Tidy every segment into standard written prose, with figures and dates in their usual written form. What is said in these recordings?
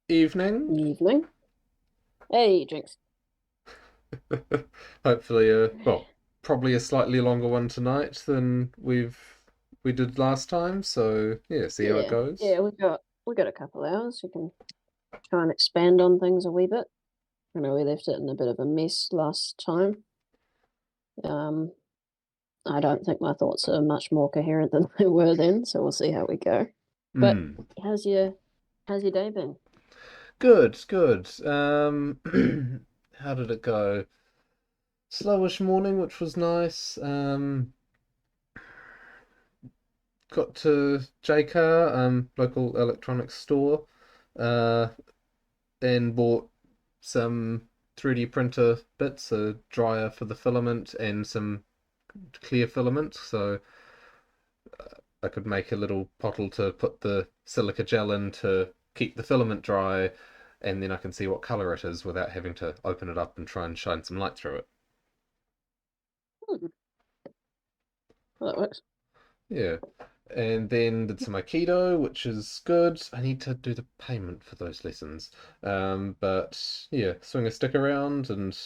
Evening. Evening. Hey, Jinx. Hopefully, probably a slightly longer one tonight than we did last time. So yeah, see how it Yeah, goes. yeah, we got a couple hours. We can try and expand on things a wee bit. I know we left it in a bit of a mess last time. Um, I don't think my thoughts are much more coherent than they were then, so we'll see how we go. But Hmm. how's your how's your day been? Good, good. How did it go? Slowish morning, which was nice. Got to JCar, local electronics store, uh, and bought some 3D printer bits, a dryer for the filament, and some clear filament, so I could make a little pottle to put the silica gel in to keep the filament dry, and then I can see what color it is without having to open it up and try and shine some light through it. Hmm, well, that works. Yeah. And then did some Aikido, which is good. I need to do the payment for those lessons. But yeah, swing a stick around and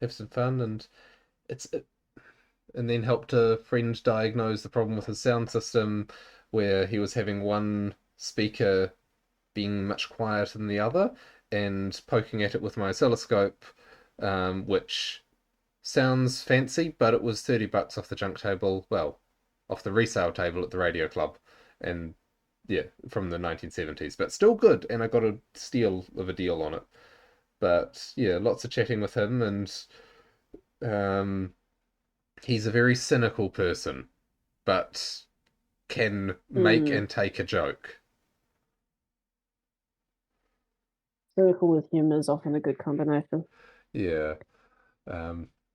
have some fun, and it's it, and then helped a friend diagnose the problem with his sound system, where he was having one speaker being much quieter than the other, and poking at it with my oscilloscope, which sounds fancy, but it was $30 off the junk table, well, off the resale table at the radio club, and yeah, from the 1970s, but still good, and I got a steal of a deal on it. But yeah, lots of chatting with him, and um, he's a very cynical person, but can make Hmm. and take a joke. Cynical with humour is often a good combination. Yeah.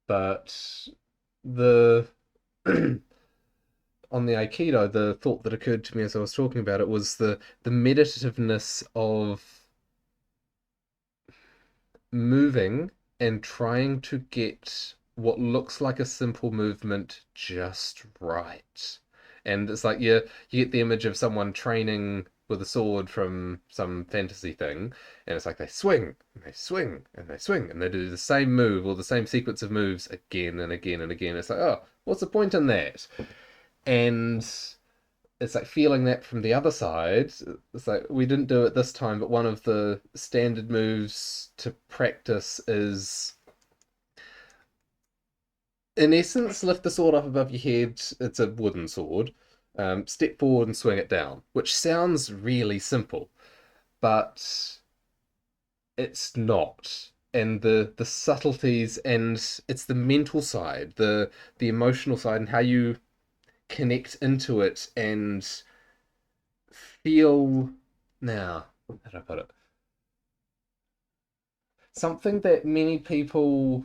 But the on the Aikido, the thought that occurred to me as I was talking about it was the meditativeness of moving and trying to get what looks like a simple movement just right. And it's like you get the image of someone training with a sword from some fantasy thing, and it's like they swing and they swing and they swing and they do the same move or the same sequence of moves again and again and again. It's like, oh, what's the point in that? And it's like feeling that from the other side. It's like we didn't do it this time, but one of the standard moves to practice is, in essence, lift the sword up above your head. It's a wooden sword. Step forward and swing it down, which sounds really simple, but it's not. And the subtleties, and it's the mental side, the emotional side, and how you connect into it and feel. Now, how do I put it? Something that many people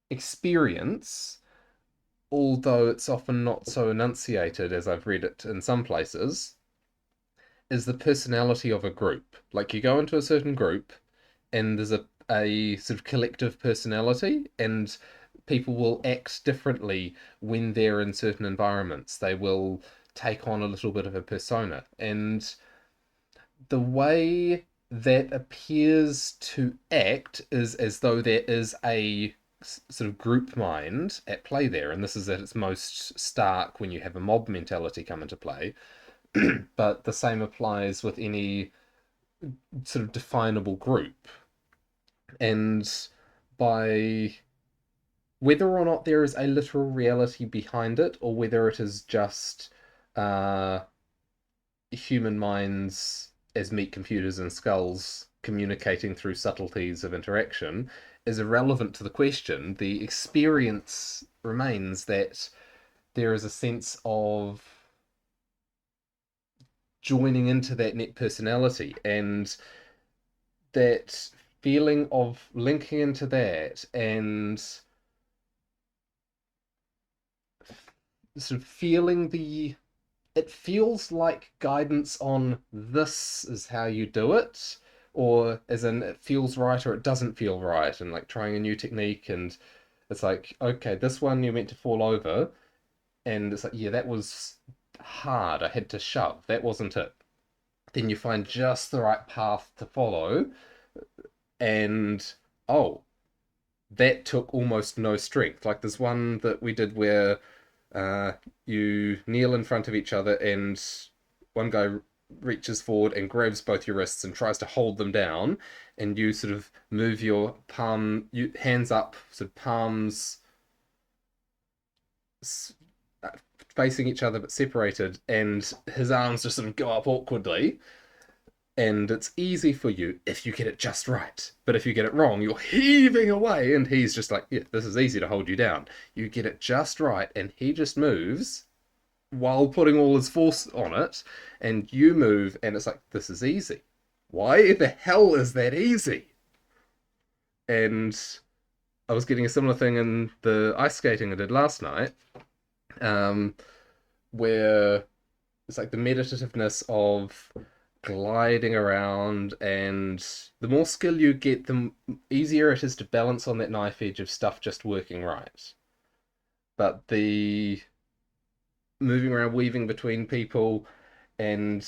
experience, although it's often not so enunciated as I've read it in some places, is the personality of a group. Like you go into a certain group and there's a sort of collective personality, and people will act differently when they're in certain environments. They will take on a little bit of a persona. And the way that appears to act is as though there is a sort of group mind at play there, and this is at its most stark when you have a mob mentality come into play. But the same applies with any sort of definable group, and by whether or not there is a literal reality behind it, or whether it is just uh, human minds as meat computers and skulls communicating through subtleties of interaction is irrelevant to the question. The experience remains that there is a sense of joining into that net personality, and that feeling of linking into that and sort of feeling the it feels like guidance on this is how you do it, or as in it feels right or it doesn't feel right, and like trying a new technique, and it's like, okay, this one you're meant to fall over, and it's like, yeah, that was hard. I had to shove. That wasn't it. then you find just the right path to follow, and oh, that took almost no strength. Like there's one that we did where uh, you kneel in front of each other, and one guy reaches forward and grabs both your wrists and tries to hold them down, and you sort of move your hands up, sort of palms uh, facing each other but separated, and his arms just sort of go up awkwardly. And it's easy for you if you get it just right. But if you get it wrong, you're heaving away, and he's just like, yeah, this is easy to hold you down. You get it just right, and he just moves while putting all his force on it, and you move, and it's like, this is easy. Why the hell is that easy? And I was getting a similar thing in the ice skating I did last night, um, where it's like the meditativeness of gliding around, and the more skill you get, the easier it is to balance on that knife edge of stuff just working right. But the moving around, weaving between people, and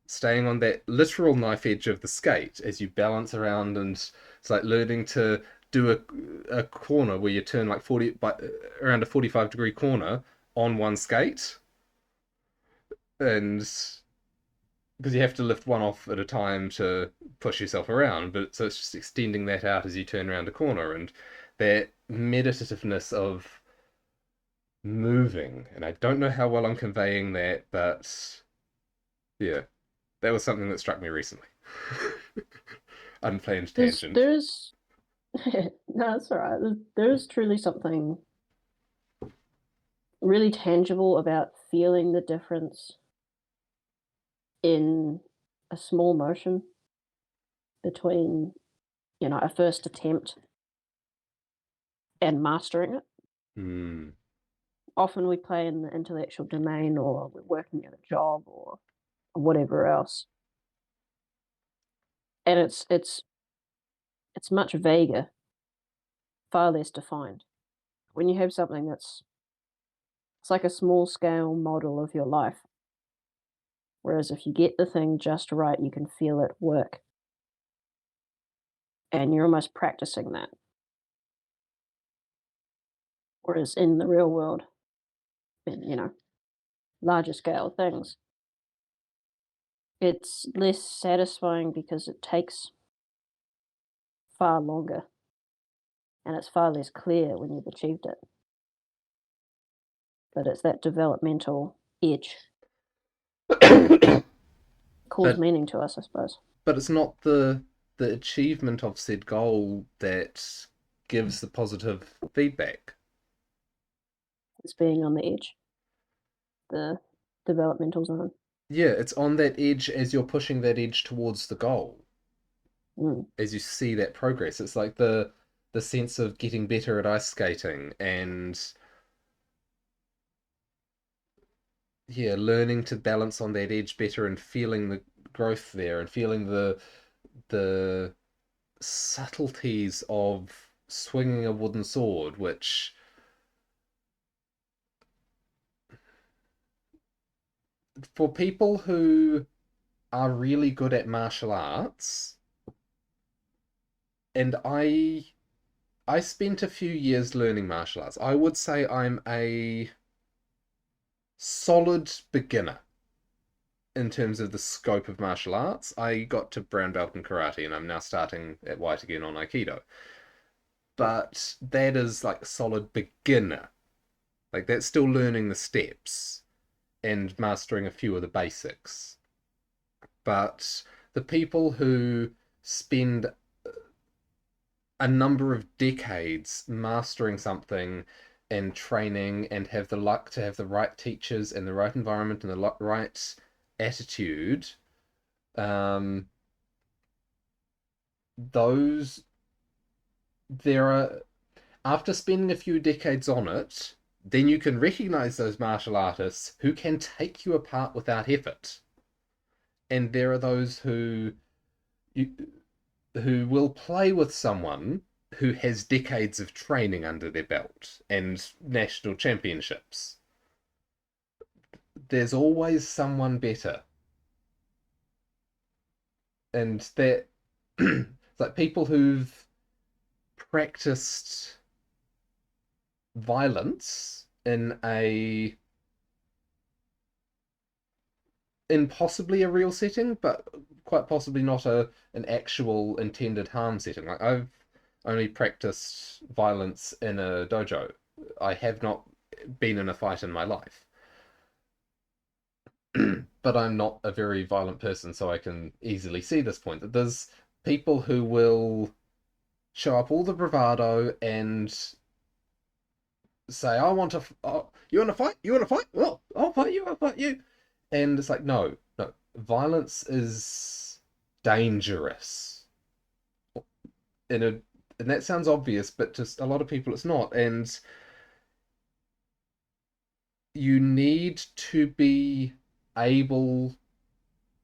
staying on that literal knife edge of the skate as you balance around, and it's like learning to do a corner where you turn like 40 by around a 45-degree corner on one skate, and because you have to lift one off at a time to push yourself around, but so it's just extending that out as you turn around a corner, and that meditativeness of moving. And I don't know how well I'm conveying that, but yeah, that was something that struck me recently. Unplanned tangent. There's no, that's all right. There's truly something really tangible about feeling the difference in a small motion between, a first attempt and mastering it. Hmm. Often we play in the intellectual domain, or we're working at a job, or whatever else, and it's much vaguer, far less defined. When you have something it's like a small scale model of your life. Whereas if you get the thing just right, you can feel it work, and you're almost practicing that. Whereas in the real world, in larger scale things, it's less satisfying because it takes far longer, and it's far less clear when you've achieved it. But it's that developmental edge but calls meaning to us, I suppose. but it's not the achievement of said goal that gives the positive feedback. It's being on the edge, the developmental zone. Yeah, it's on that edge as you're pushing that edge towards the goal. Mm. As you see that progress, it's like the sense of getting better at ice skating, and yeah, learning to balance on that edge better, and feeling the growth there, and feeling the subtleties of swinging a wooden sword, which for people who are really good at martial arts, and I spent a few years learning martial arts. I would say I'm a solid beginner in terms of the scope of martial arts. I got to brown belt in karate, and I'm now starting at white again on aikido. But that is like solid beginner. Like that's still learning the steps and mastering a few of the basics. But the people who spend a number of decades mastering something and training, and have the luck to have the right teachers and the right environment and the right attitude, um, those there are after spending a few decades on it, then you can recognize those martial artists who can take you apart without effort. And there are those you, who will play with someone who has decades of training under their belt and national championships. There's always someone better. And that it's like people who've practiced violence in possibly a real setting, but quite possibly not an actual intended harm setting. Like I've only practiced violence in a dojo. I have not been in a fight in my life. But I'm not a very violent person, so I can easily see this point that there's people who will show up all the bravado and say, "I want to. Oh, you want to fight? You want to fight? Well, I'll fight you. I'll fight you." And it's like, no, no. Violence is dangerous. In a, and that sounds obvious, but just a lot of people, it's not. And you need to be able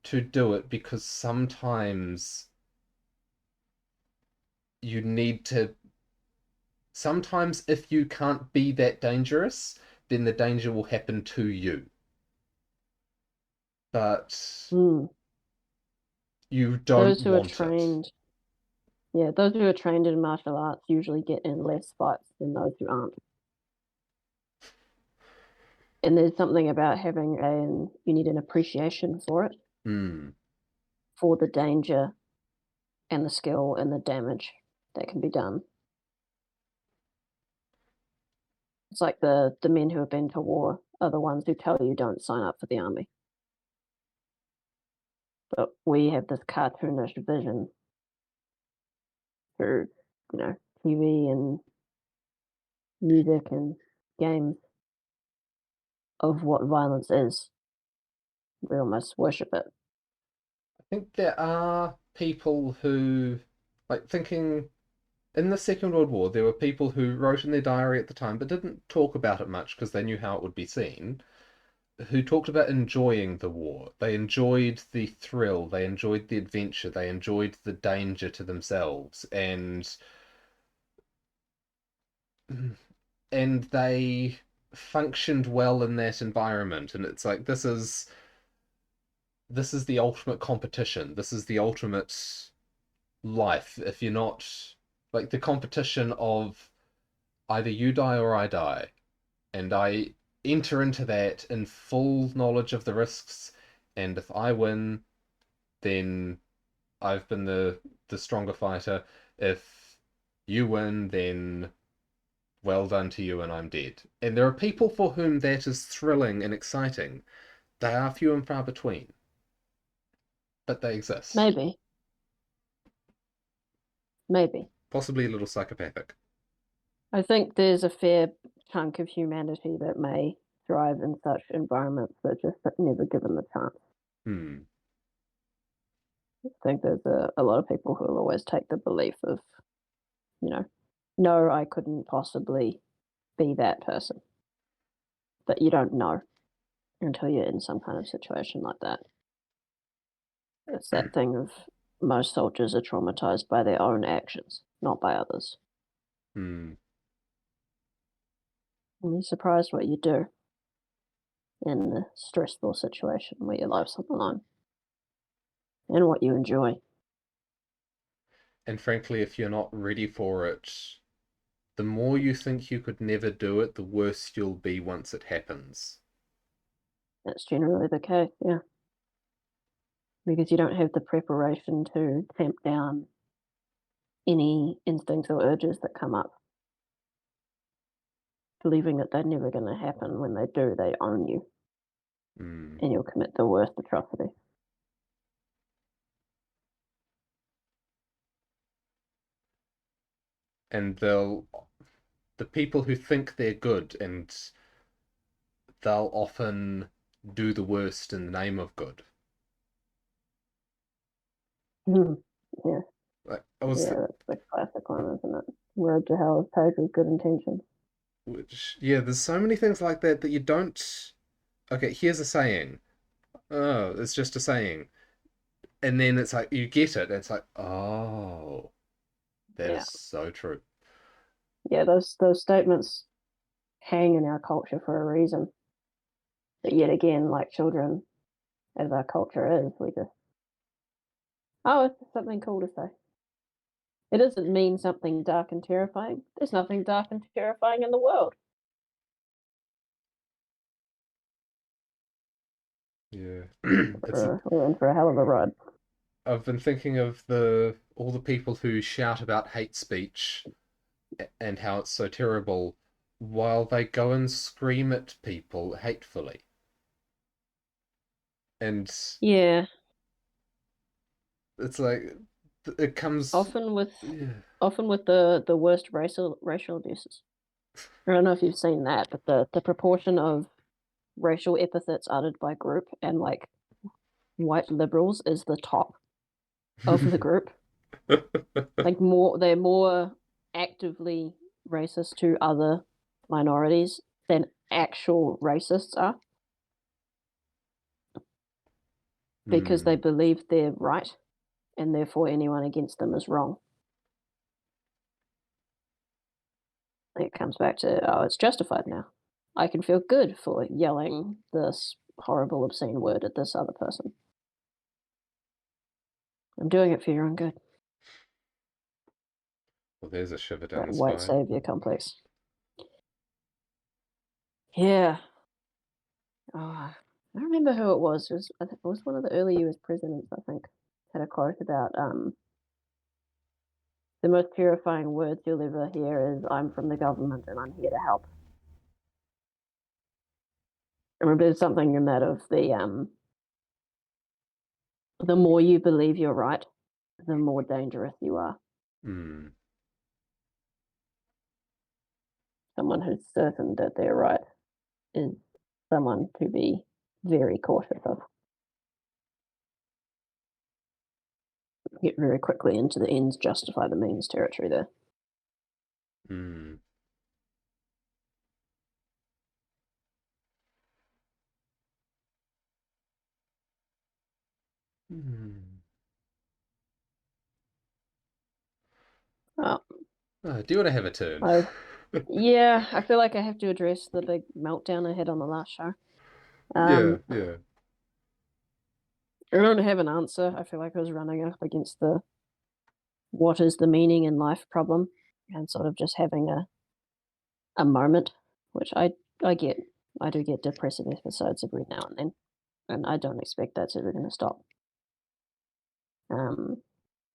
to do it because sometimes you need to. Sometimes, if you can't be that dangerous, then the danger will happen to you. But Mm. you don't Those who are want it. trained, yeah, those who are trained in martial arts usually get in less fights than those who aren't. And there's something about having you need an appreciation for it, Hmm. for the danger and the skill and the damage that can be done. It's like the men who have been to war are the ones who tell you don't sign up for the army. But we have this cartoonish vision through, you know, TV and music and games of what violence is. We almost worship it. I think there are people who, like, thinking in the Second World War, there were people who wrote in their diary at the time but didn't talk about it much because they knew how it would be seen, who talked about enjoying the war. They enjoyed the thrill, they enjoyed the adventure, they enjoyed the danger to themselves, and they functioned well in that environment. And it's like this is the ultimate competition. This is the ultimate life. If you're not like the competition of either you die or I die, and I enter into that in full knowledge of the risks, and if I win, then I've been the stronger fighter. If you win, then well done to you and I'm dead. And there are people for whom that is thrilling and exciting. They are few and far between, but they exist. Maybe, maybe. Possibly a little psychopathic. I think there's a fair chunk of humanity that may thrive in such environments that just never given the chance. Hmm. I think there's a lot of people who will always take the belief of, you know, no, I couldn't possibly be that person. But you don't know until you're in some kind of situation like that. It's that thing of most soldiers are traumatized by their own actions, not by others. Hmm. And you're surprised what you do in a stressful situation where your life's on the line and what you enjoy. And frankly, if you're not ready for it, the more you think you could never do it, the worse you'll be once it happens. That's generally the case, yeah. Because you don't have the preparation to tamp down any instincts or urges that come up, believing that they're never going to happen. When they do, they own you Hmm. and you'll commit the worst atrocity. And the people who think they're good, and they'll often do the worst in the name of good. Yeah, Like I was, yeah, that's the classic one, isn't it? Road to hell is paved with good intentions. which yeah, there's so many things like that that you don't. Okay, here's a saying. Oh, it's just a saying, and then it's like you get it. And it's like, oh, that is Yeah, so true. yeah, those statements hang in our culture for a reason. But yet again, like children, as our culture is, we just Oh, it's something cool to say. It doesn't mean something dark and terrifying. There's nothing dark and terrifying in the world. Yeah. It's We're in for a hell of a ride. I've been thinking of the all the people who shout about hate speech and how it's so terrible while they go and scream at people hatefully. And Yeah, it's like it comes often with yeah. often with the worst racial abuses. I don't know if you've seen that, but the proportion of racial epithets uttered by group and like white liberals is the top of the group. Like they're more actively racist to other minorities than actual racists are because they Hmm. believe they're right and therefore anyone against them is wrong. It comes back to, oh, it's justified now. I can feel good for yelling this horrible, obscene word at this other person. I'm doing it for your own good. Well, there's a shiver down That the white spine. savior complex. Yeah. Oh, I don't remember who it was. It was one of the early US presidents, I think, had a quote about the most terrifying words you'll ever hear is "I'm from the government and I'm here to help." I remember there's something in that of the more you believe you're right, the more dangerous you are. Hmm. Someone who's certain that they're right is someone to be very cautious of. Get very quickly into the ends justify the means territory there. Hmm. Hmm. Oh, Do you want to have a turn? I yeah, I feel like I have to address the big meltdown I had on the last show. Yeah, Um, yeah. I don't have an answer. I feel like I was running up against the what is the meaning in life problem and sort of just having a moment, which I get. I do get depressive episodes every now and then, and I don't expect that's ever going to stop. Um,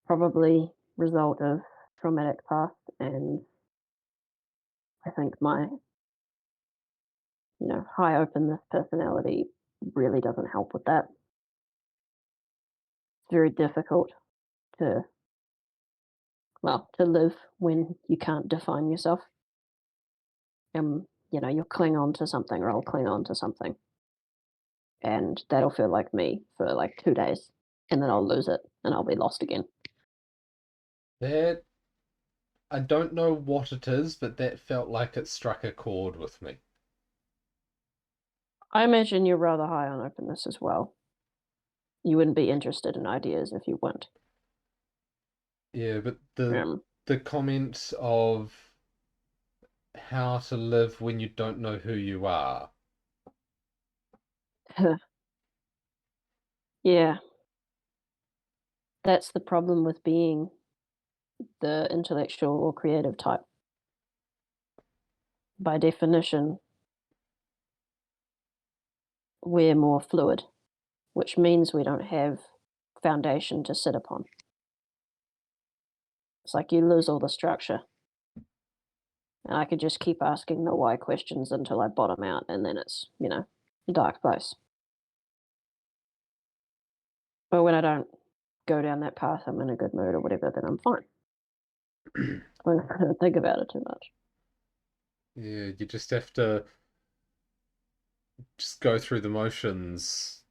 Probably result of traumatic past, and I think my high openness personality really doesn't help with that. It's very difficult to to live when you can't define yourself. You'll cling on to something, or I'll cling on to something, and that'll feel like me for like 2 days, and then I'll lose it, and I'll be lost again. That I don't know what it is, but that felt like it struck a chord with me. I imagine you're rather high on openness as well. You wouldn't be interested in ideas if you weren't. Yeah, but the Um, the comment of how to live when you don't know who you are. yeah, that's the problem with being the intellectual or creative type. By definition, we're more fluid, which means we don't have foundation to sit upon. It's like you lose all the structure. And I could just keep asking the why questions until I bottom out, and then it's, a dark place. But when I don't go down that path, I'm in a good mood or whatever, then I'm fine. I don't think about it too much. Yeah, you just have to just go through the motions.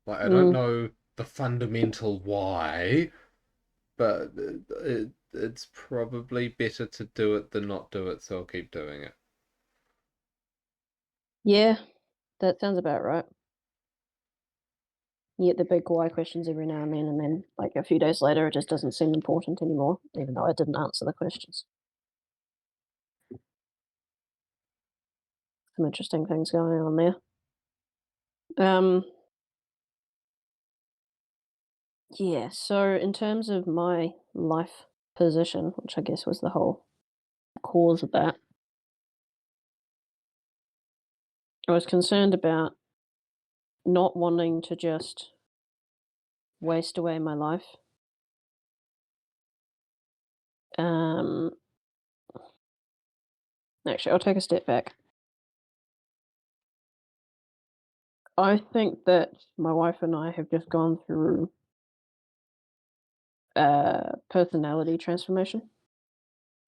Like, I don't Mm, know the fundamental why, but it's probably better to do it than not do it, so I'll keep doing it. yeah, that sounds about right. You get the big why questions every now and then like a few days later, it just doesn't seem important anymore, even though I didn't answer the questions. Some interesting things going on there. Um, Yeah, so in terms of my life position, which I guess was the whole cause of that, I was concerned about not wanting to just waste away my life. Um, Actually, I'll take a step back. I think that my wife and I have just gone through personality transformation.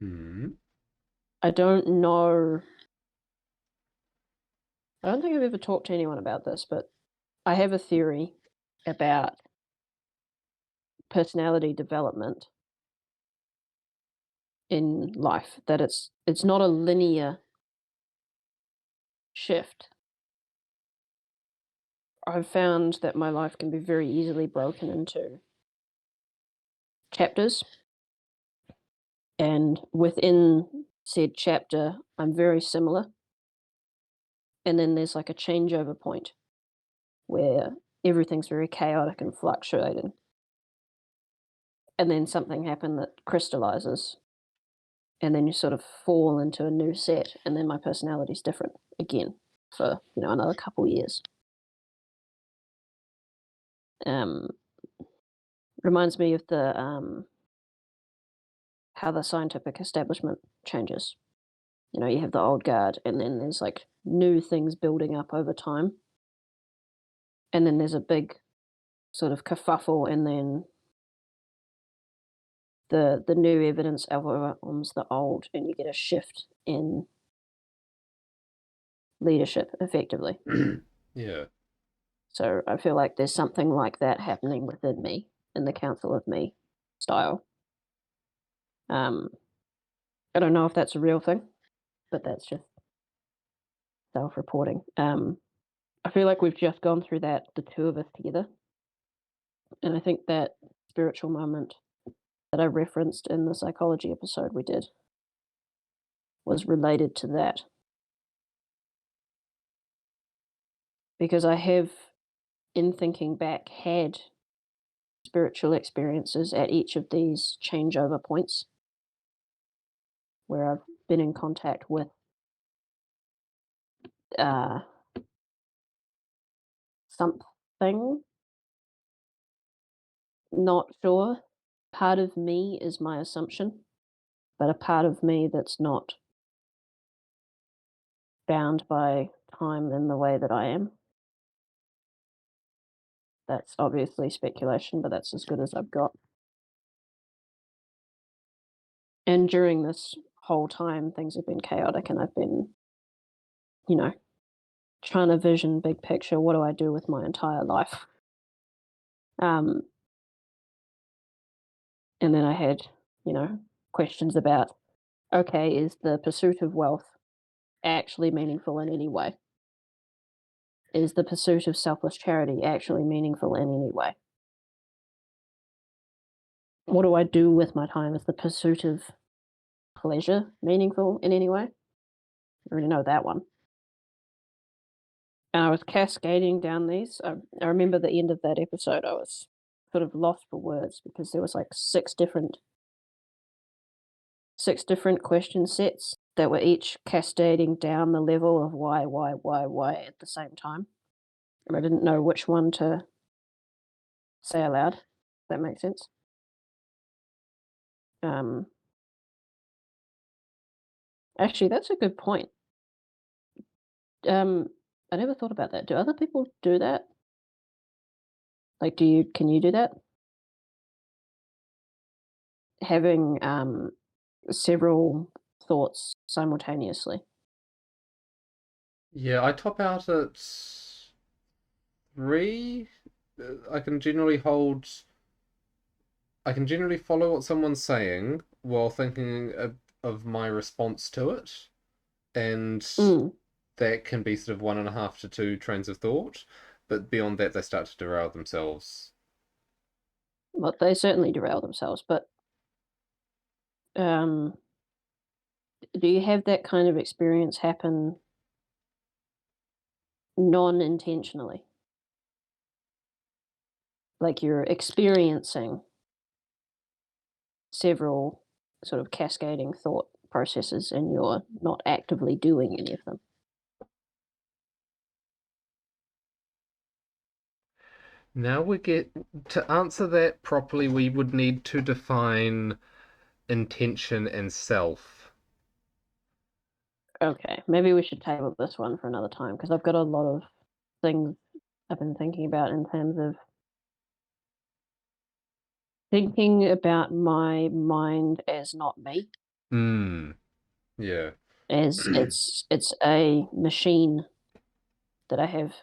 Hmm. I don't know. I don't think I've ever talked to anyone about this, but I have a theory about personality development in life, that it's not a linear shift. I've found that my life can be very easily broken into chapters, and within said chapter, I'm very similar. And then there's like a changeover point where everything's very chaotic and fluctuating. And then something happened that crystallizes, and then you sort of fall into a new set, and then my personality's different again for, another couple years. Um, Reminds me of the how the scientific establishment changes. You have the old guard, and then there's like new things building up over time, and then there's a big sort of kerfuffle, and then the new evidence overwhelms the old, and you get a shift in leadership effectively. Yeah. So I feel like there's something like that happening within me in the Council of Me style. Um, I don't know if that's a real thing, but that's just self-reporting. I feel like we've just gone through that, the two of us together, and I think that spiritual moment that I referenced in the psychology episode we did was related to that, because I have, in thinking back, had spiritual experiences at each of these changeover points where I've been in contact with uh, something, not sure. Part of me is my assumption, but a part of me that's not bound by time in the way that I am. That's obviously speculation, but that's as good as I've got. And during this whole time, things have been chaotic, and I've been, you know, trying to vision big picture. What do I do with my entire life? Um, and then I had, questions about, okay, is the pursuit of wealth actually meaningful in any way? Is the pursuit of selfless charity actually meaningful in any way? What do I do with my time? Is the pursuit of pleasure meaningful in any way? I already know that one. And I was cascading down these. I remember the end of that episode, I was sort of lost for words because there was like six different question sets that were each cascading down the level of why at the same time. And I didn't know which one to say aloud. If that makes sense. Um, Actually, that's a good point. Um, I never thought about that. Do other people do that? Like, can you do that? Having several thoughts simultaneously. Yeah, I top out at three. I can generally hold. I can generally follow what someone's saying while thinking of my response to it, and Mm, that can be sort of one and a half to two trains of thought. But beyond that, they start to derail themselves. well, they certainly derail themselves, but um, do you have that kind of experience happen non-intentionally? like you're experiencing several sort of cascading thought processes and you're not actively doing any of them. Now we get to answer that properly, we would need to define intention and self. Okay, maybe we should table this one for another time because I've got a lot of things I've been thinking about in terms of thinking about my mind as not me, Yeah. as it's a machine that I have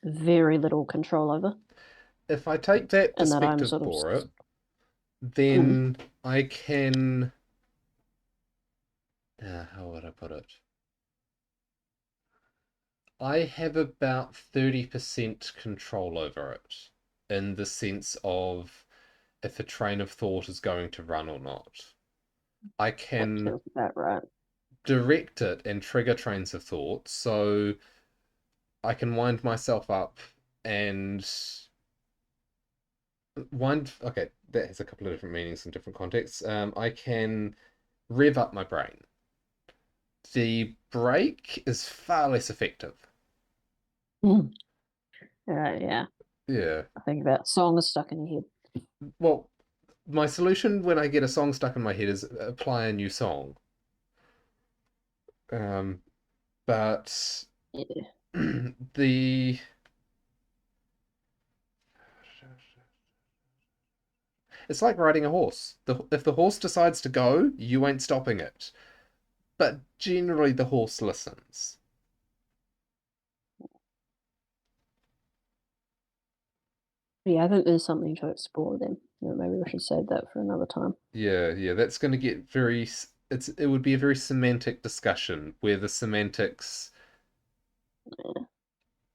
very little control over, If I take that and that I'm perspective sort of for it, mm, then I can. How would I put it? I have about 30% control over it, in the sense of if a train of thought is going to run or not. I that can feels about right. direct it and trigger trains of thought, so I can wind myself up and wind. Okay, that has a couple of different meanings in different contexts. I can rev up my brain. The brake is far less effective. Mm. Yeah, Yeah. I think about songs stuck in your head. Well, my solution when I get a song stuck in my head is apply a new song. Um, but Yeah. the it's like riding a horse. If the horse decides to go, you ain't stopping it. But generally, the horse listens. Yeah, I think there's something to explore then. Maybe we should save that for another time. Yeah, yeah, that's going to get very. It would be a very semantic discussion where the semantics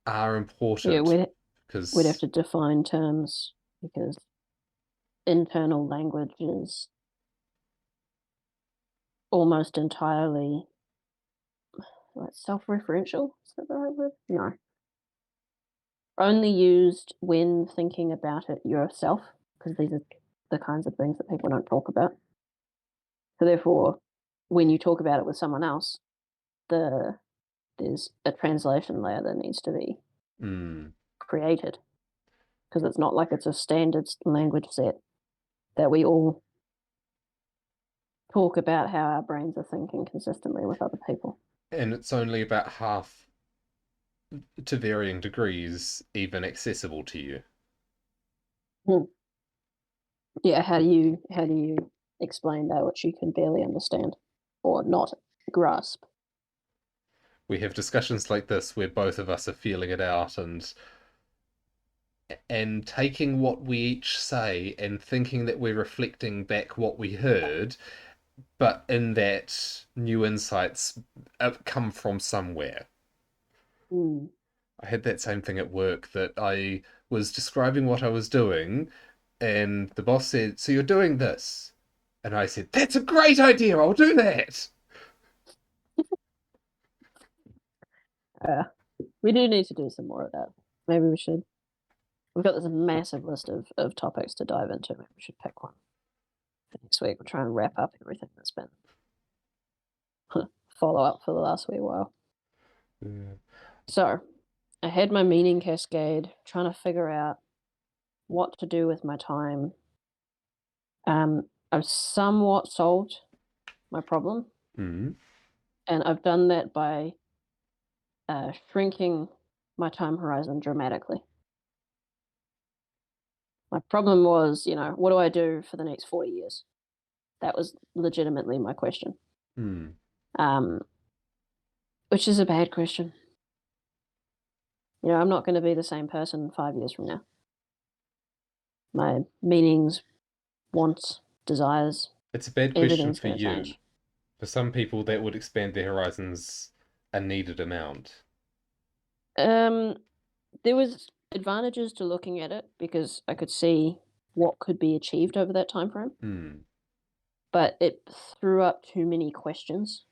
are Yeah, important we'd have because to define terms because internal language is almost entirely like self-referential. Is that the right word? No. Only used when thinking about it yourself, because these are the kinds of things that people don't talk about. So therefore, when you talk about it with someone else, the there's a translation layer that needs to be mm, created because it's not like it's a standard language set that we all talk about how our brains are thinking consistently with other people. and it's only about half to varying degrees even accessible to you. Hmm. Yeah, how do you explain that which you can barely understand or not grasp? We have discussions like this where both of us are feeling it out and taking what we each say and thinking that we're reflecting back what we heard, but in that new insights come from somewhere. Mm. I had that same thing at work that I was describing what I was doing, and the boss said, "So you're doing this?" And I said, "That's a great idea. I'll do that." Uh, we do need to do some more of that. Maybe we should. We've got this massive list of topics to dive into. Maybe we should pick one for next week. We'll try and wrap up everything that's been follow up for the last wee while. Yeah. So I had my meaning cascade, trying to figure out what to do with my time. I've somewhat solved my problem, Mm. and I've done that by shrinking my time horizon dramatically. My problem was, what do I do for the next 40 years? That was legitimately my question, Mm. um, which is a bad question. I'm not going to be the same person 5 years from now. My meanings, wants, desires, It's a bad question everything's for going to you. change. For some people, that would expand their horizons a needed amount. Um, there was advantages to looking at it because I could see what could be achieved over that time frame, Hmm. but it threw up too many questions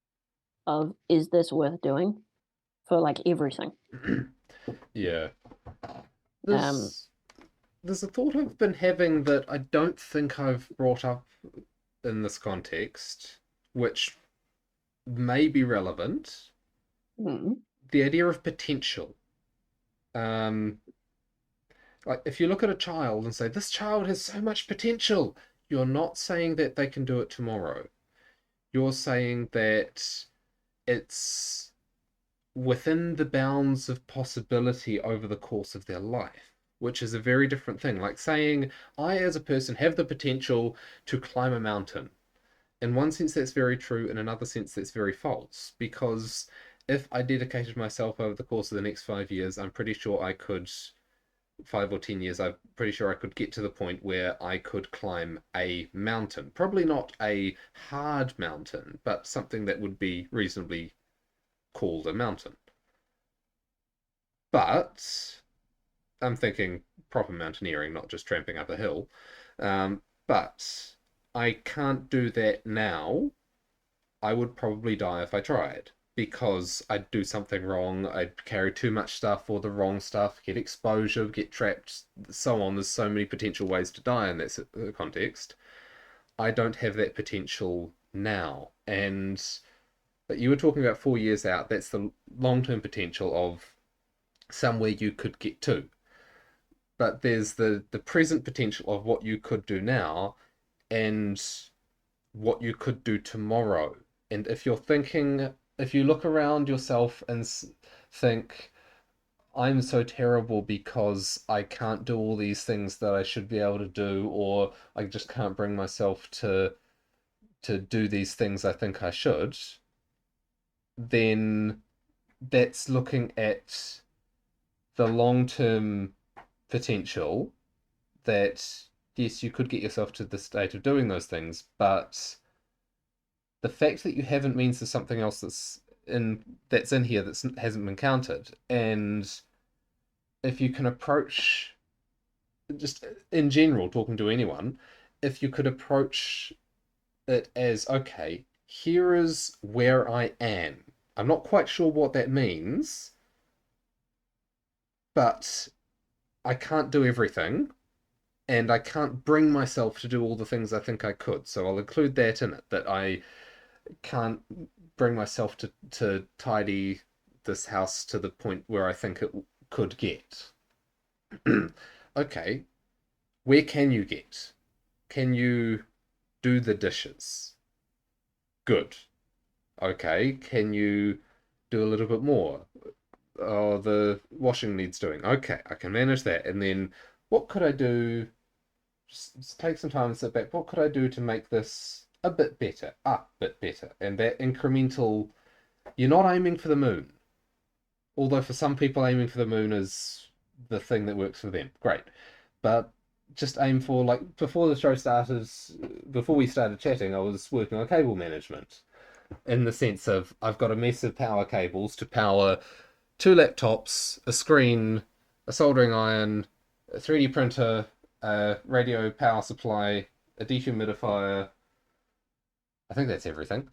of is this worth doing for like everything. Yeah. Um, There's there's a thought I've been having that I don't think I've brought up in this context, which may be relevant. Mm. The idea of potential. Um, like if you look at a child and say, this child has so much potential, you're not saying that they can do it tomorrow. You're saying that it's within the bounds of possibility over the course of their life, which is a very different thing. Like saying, I as a person have the potential to climb a mountain. In one sense, that's very true. In another sense, that's very false. Because if I dedicated myself over the course of the next 5 years, I'm pretty sure I could, 5 or 10 years, I'm pretty sure I could get to the point where I could climb a mountain. Probably not a hard mountain, but something that would be reasonably called a mountain. But I'm thinking proper mountaineering, not just tramping up a hill. But I can't do that now. I would probably die if I tried because I'd do something wrong. I'd carry too much stuff or the wrong stuff, get exposure, get trapped, so on. There's so many potential ways to die in that context. I don't have that potential now. And but you were talking about 4 years out. That's the long term potential of somewhere you could get to. But there's the present potential of what you could do now and what you could do tomorrow. And if you're thinking, if you look around yourself and think, I'm so terrible because I can't do all these things that I should be able to do, or I just can't bring myself to do these things I think I should, then that's looking at the long-term potential that yes, you could get yourself to the state of doing those things, but the fact that you haven't means there's something else that's in here that hasn't been counted. And if you can approach just in general, talking to anyone, if you could approach it as okay, here is where I am. I'm not quite sure what that means, but I can't do everything. And I can't bring myself to do all the things I think I could. So I'll include that in it, that I can't bring myself to tidy this house to the point where I think it could get. Okay, where can you get? Can you do the dishes? Good. Okay, can you do a little bit more? Oh, the washing needs doing. Okay, I can manage that. And then what could I do? Just take some time and sit back. What could I do to make this a bit better? A bit better. And that incremental, you're not aiming for the moon. Although for some people, aiming for the moon is the thing that works for them. Great. But just aim for, like, before the show started, before we started chatting, I was working on cable management in the sense of I've got a mess of power cables to power two laptops, a screen, a soldering iron, a 3D printer, a radio power supply, a dehumidifier. I think that's everything.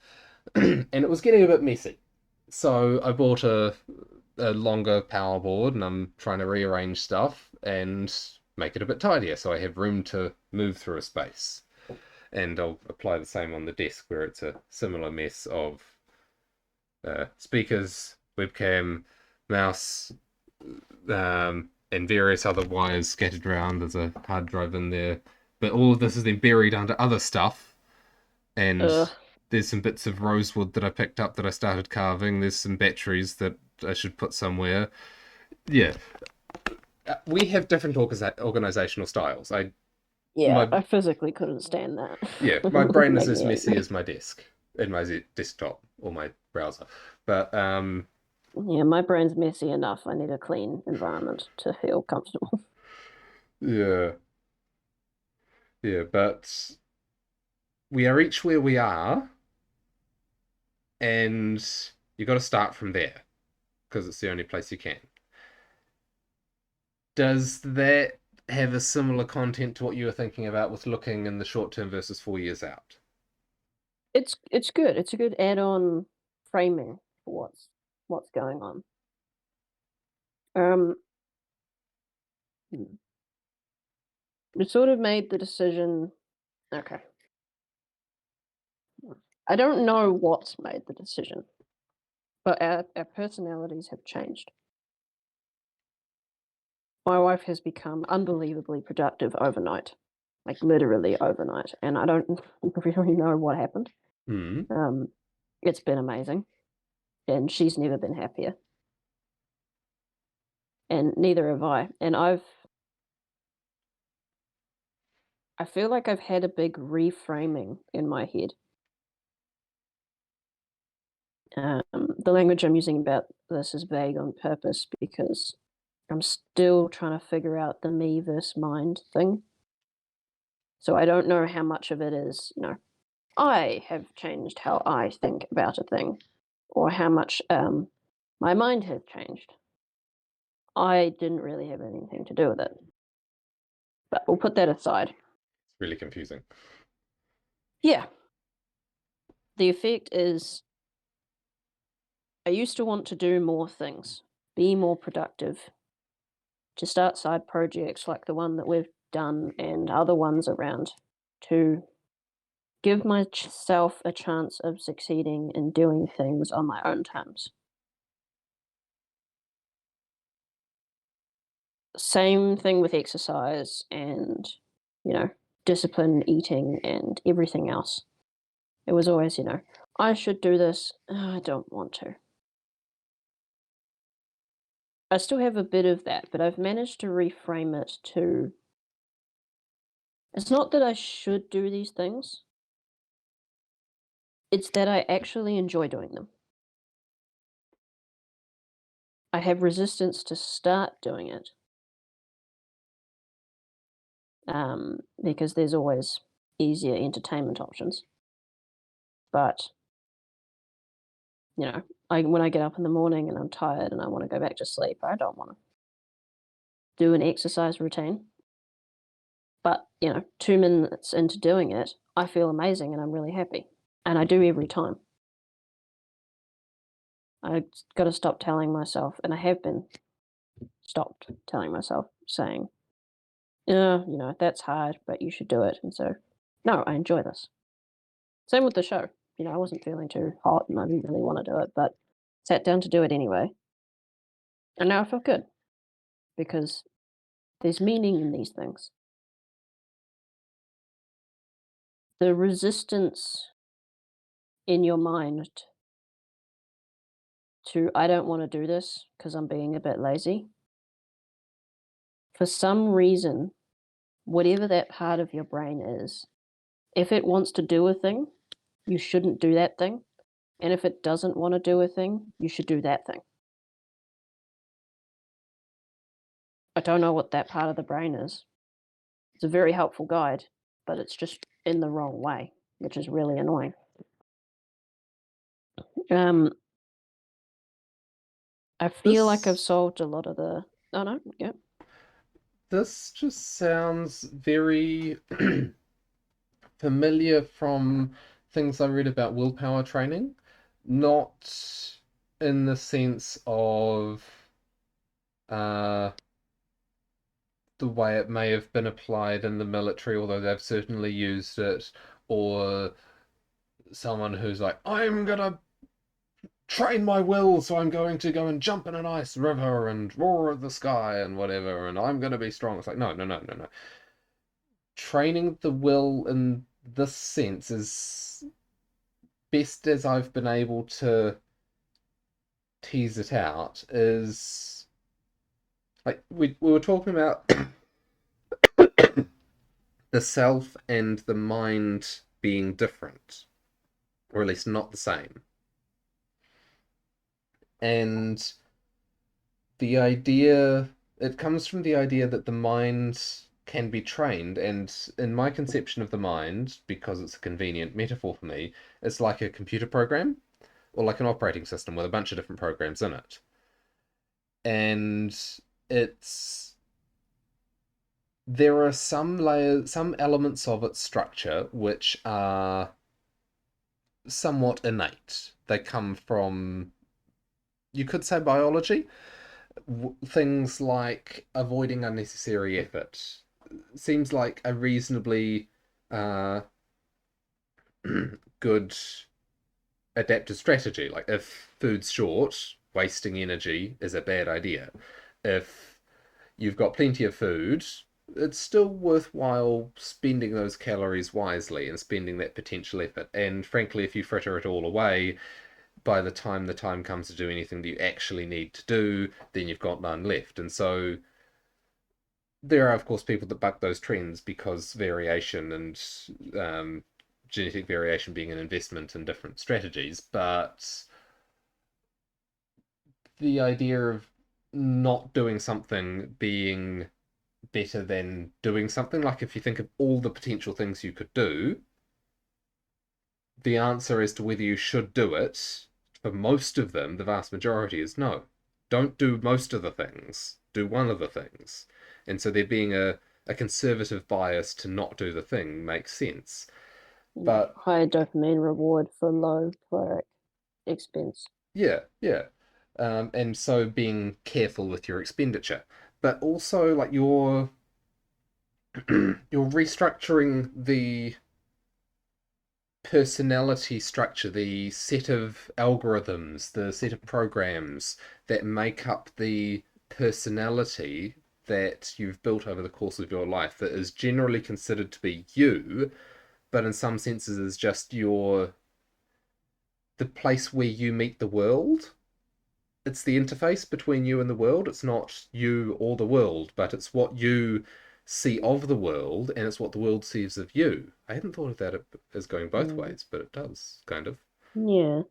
And it was getting a bit messy. So I bought a longer power board and I'm trying to rearrange stuff and make it a bit tidier so I have room to move through a space. And I'll apply the same on the desk where it's a similar mess of speakers, webcam, mouse, and various other wires scattered around. There's a hard drive in there. But all of this is then buried under other stuff. And Ugh. there's some bits of rosewood that I picked up that I started carving. There's some batteries that I should put somewhere. Yeah, we have different organizational styles. Yeah, My I physically couldn't stand that. yeah, my It would brain is make as me messy angry. as my desk and my desktop or my browser. But Yeah, my brain's messy enough. I need a clean environment to feel comfortable. yeah, yeah. But we are each where we are, and you got to start from there because it's the only place you can. Does that have a similar content to what you were thinking about with looking in the short term versus 4 years out? It's good. It's a good add-on framing for what's going on. Um, hmm. we sort of made the decision. Okay. I don't know what's made the decision, but our personalities have changed. My wife has become unbelievably productive overnight, like literally overnight, and I don't really know what happened. Hmm. Um, it's been amazing, and she's never been happier, and neither have I. And I feel like I've had a big reframing in my head. The language I'm using about this is vague on purpose because I'm still trying to figure out the me versus mind thing. So I don't know how much of it is, I have changed how I think about a thing, or how much my mind has changed. I didn't really have anything to do with it, but we'll put that aside. It's really confusing. Yeah, the effect is I used to want to do more things, be more productive, to start side projects like the one that we've done and other ones around, to give myself a chance of succeeding in doing things on my own terms. Same thing with exercise and, you know, discipline, eating, and everything else. It was always, I should do this. I don't want to. I still have a bit of that, but I've managed to reframe it to it's not that I should do these things, it's that I actually enjoy doing them. I have resistance to start doing it because there's always easier entertainment options. But, when I get up in the morning and I'm tired and I want to go back to sleep, I don't want to do an exercise routine. But, 2 minutes into doing it, I feel amazing and I'm really happy. And I do every time. I got to stop telling myself, and I have been stopped telling myself, saying, yeah, that's hard, but you should do it. And so, no, I enjoy this. Same with the show. I wasn't feeling too hot and I didn't really want to do it, but sat down to do it anyway. And now I feel good because there's meaning in these things. The resistance in your mind to, I don't want to do this because I'm being a bit lazy. For some reason, whatever that part of your brain is, if it wants to do a thing, you shouldn't do that thing. And if it doesn't want to do a thing, you should do that thing. I don't know what that part of the brain is. It's a very helpful guide, but it's just in the wrong way, which is really annoying. Um, I feel like I've This solved a lot of the. Oh no, yeah. this just sounds very familiar from things I read about willpower training, not in the sense of uh, the way it may have been applied in the military, although they've certainly used it, or someone who's like, I'm gonna train my will, so I'm going to go and jump in an ice river and roar at the sky and whatever, and I'm gonna be strong. It's like, no, no, no, no, no. Training the will in this sense is best as I've been able to tease it out is like we were talking about the self and the mind being different, or at least not the same. And the idea, it comes from the idea that the mind can be trained. And in my conception of the mind, because it's a convenient metaphor for me, it's like a computer program or like an operating system with a bunch of different programs in it. And it's there are some layers, some elements of its structure which are somewhat innate. They come from, you could say, biology. Things like avoiding unnecessary effort, seems like a reasonably uh, good adaptive strategy. Like if food's short, wasting energy is a bad idea. If you've got plenty of food, it's still worthwhile spending those calories wisely and spending that potential effort. And frankly, if you fritter it all away, by the time comes to do anything that you actually need to do, then you've got none left. And so there are, of course, people that buck those trends because variation and um, genetic variation being an investment in different strategies. But the idea of not doing something being better than doing something, like if you think of all the potential things you could do, the answer as to whether you should do it, for most of them, the vast majority is no. Don't do most of the things, do one of the things. And so there being a conservative bias to not do the thing makes sense. Yeah. But High dopamine reward for low caloric expense. yeah, yeah. And so being careful with your expenditure. But also like you're restructuring the personality structure, the set of algorithms, the set of programs that make up the personality that you've built over the course of your life that is generally considered to be you, but in some senses is just the place where you meet the world. It's the interface between you and the world. It's not you or the world, but it's what you see of the world and it's what the world sees of you. I hadn't thought of that as going both Mm. ways, but it does, kind of. Yeah.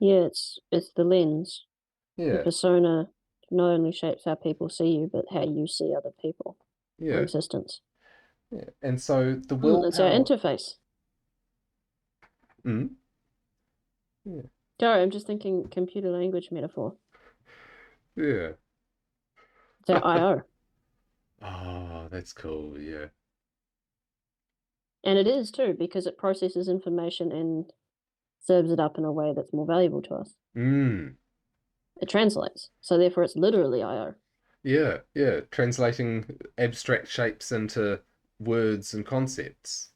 Yeah, it's the lens. The Yeah, persona not only shapes how people see you, but how you see other people or yeah, existence. yeah. And so the It's our willpower. interface. Mm, yeah, Sorry, I'm just thinking computer language metaphor. yeah. It's our IO. Oh, that's cool. Yeah. And it is too, because it processes information and serves it up in a way that's more valuable to us. Mm, It translates. So therefore it's literally IO. yeah, yeah. Translating abstract shapes into words and concepts.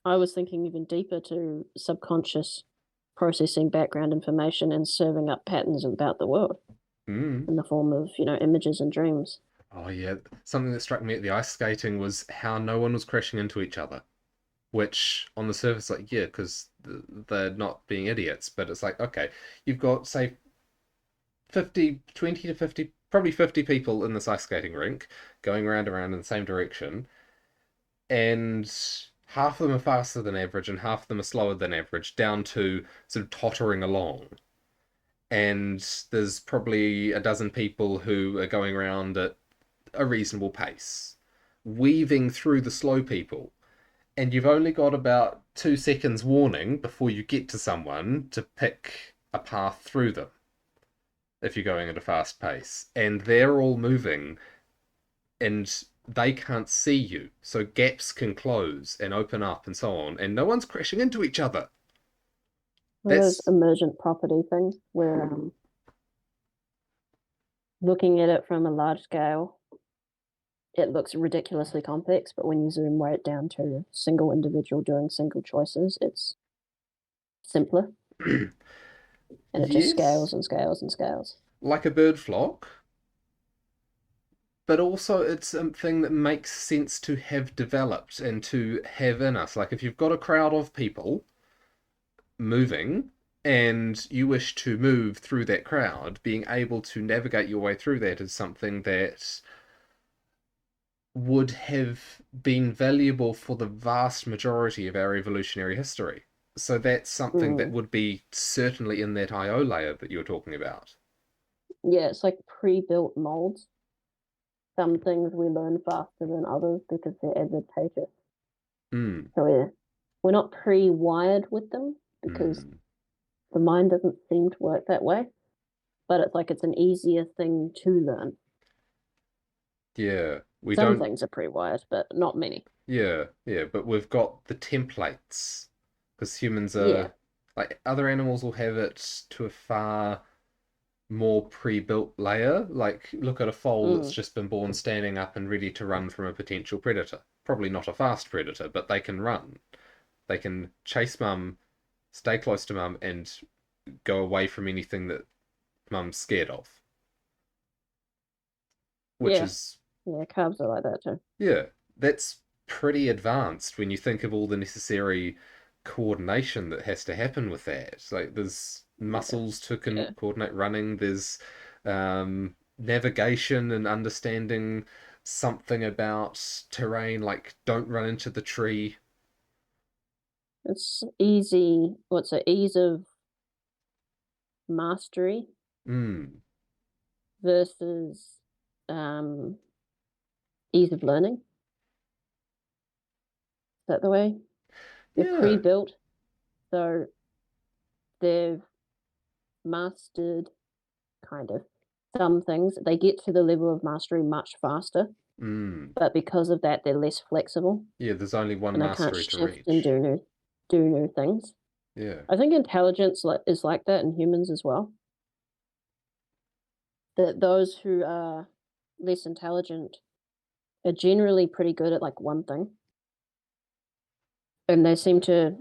I was thinking even deeper to subconscious processing background information and serving up patterns about the world Mm. in the form of, images and dreams. Oh, yeah. Something that struck me at the ice skating was how no one was crashing into each other. Which, on the surface, like, yeah, because they're not being idiots. But it's like, okay, you've got, say, 50, 20 to 50, probably 50 people in this ice skating rink going round and round in the same direction. And half of them are faster than average and half of them are slower than average, down to sort of tottering along. And there's probably a dozen people who are going around at a reasonable pace, weaving through the slow people. And you've only got about 2 seconds warning before you get to someone to pick a path through them if you're going at a fast pace. And they're all moving and they can't see you. So gaps can close and open up and so on. And no one's crashing into each other. One of those That's. emergent property things where looking at it from a large scale, it looks ridiculously complex, but when you zoom right down to a single individual doing single choices, it's simpler and it just scales Yes, and scales and scales. like a bird flock, but also it's something that makes sense to have developed and to have in us. Like if you've got a crowd of people moving and you wish to move through that crowd, being able to navigate your way through that is something that would have been valuable for the vast majority of our evolutionary history. So that's something that Mm. would be certainly in that IO layer that you were talking about. Yeah, it's like pre-built molds. Some things we learn faster than others because they're advantageous. Hmm. So we're not pre-wired with them because Hmm. the mind doesn't seem to work that way. But it's like it's an easier thing to learn. Yeah. We Some don't. things are pre-wired, but not many. Yeah. Yeah. But we've got the templates because humans Yeah. are like other animals will have it to a far more pre-built layer. Like, look at a foal that's Mm. just been born standing up and ready to run from a potential predator. Probably not a fast predator, but they can run. They can chase mum, stay close to mum, and go away from anything that mum's scared of. Which Yeah, is, yeah, calves are like that too. yeah, that's pretty advanced when you think of all the necessary coordination that has to happen with that. Like, there's Yeah, muscles to yeah. coordinate running, there's navigation and understanding something about terrain, like don't run into the tree. It's easy. What's it? Ease of mastery Mm, versus um, ease of learning. Is that the way? They're yeah. pre-built, so they've mastered kind of some things. They get to the level of mastery much faster, Mm, but because of that, they're less flexible, yeah, there's only one and they can't mastery to shift and reach. do new things. Yeah. I think intelligence is like that in humans as well. That those who are less intelligent are generally pretty good at like one thing, and they seem to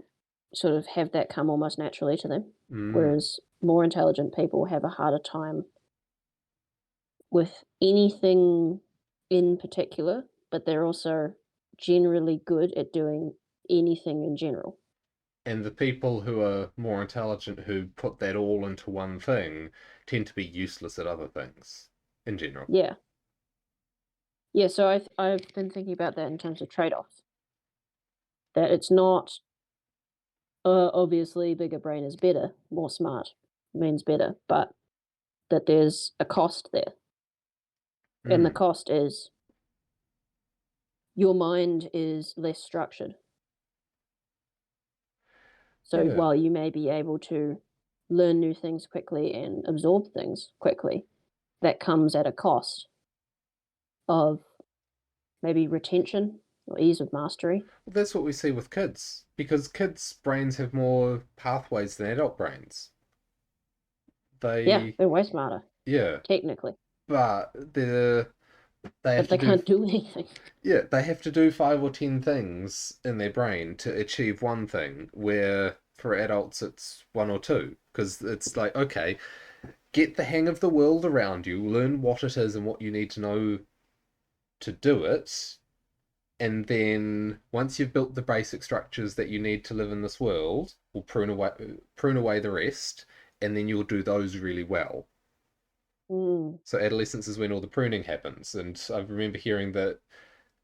sort of have that come almost naturally to them. Mm. Whereas more intelligent people have a harder time with anything in particular, but they're also generally good at doing anything in general. And the people who are more intelligent who put that all into one thing tend to be useless at other things in general. Yeah. Yeah, so I've been thinking about that in terms of trade-offs. That it's not obviously bigger brain is better, more smart means better, but that there's a cost there. And the Mm. cost is your mind is less structured. So Yeah. while you may be able to learn new things quickly and absorb things quickly, that comes at a cost of maybe retention or ease of mastery. Well, that's what we see with kids because kids' brains have more pathways than adult brains. Yeah, They, they're way smarter, yeah, technically, but they have but to they do, can't do anything. yeah, they have to do 5 or 10 things in their brain to achieve one thing, where for adults it's one or two. Because it's like, okay, get the hang of the world around you, learn what it is and what you need to know to do it, and then once you've built the basic structures that you need to live in this world, we'll prune away the rest, and then you'll do those really well. Mm, So adolescence is when all the pruning happens, and I remember hearing that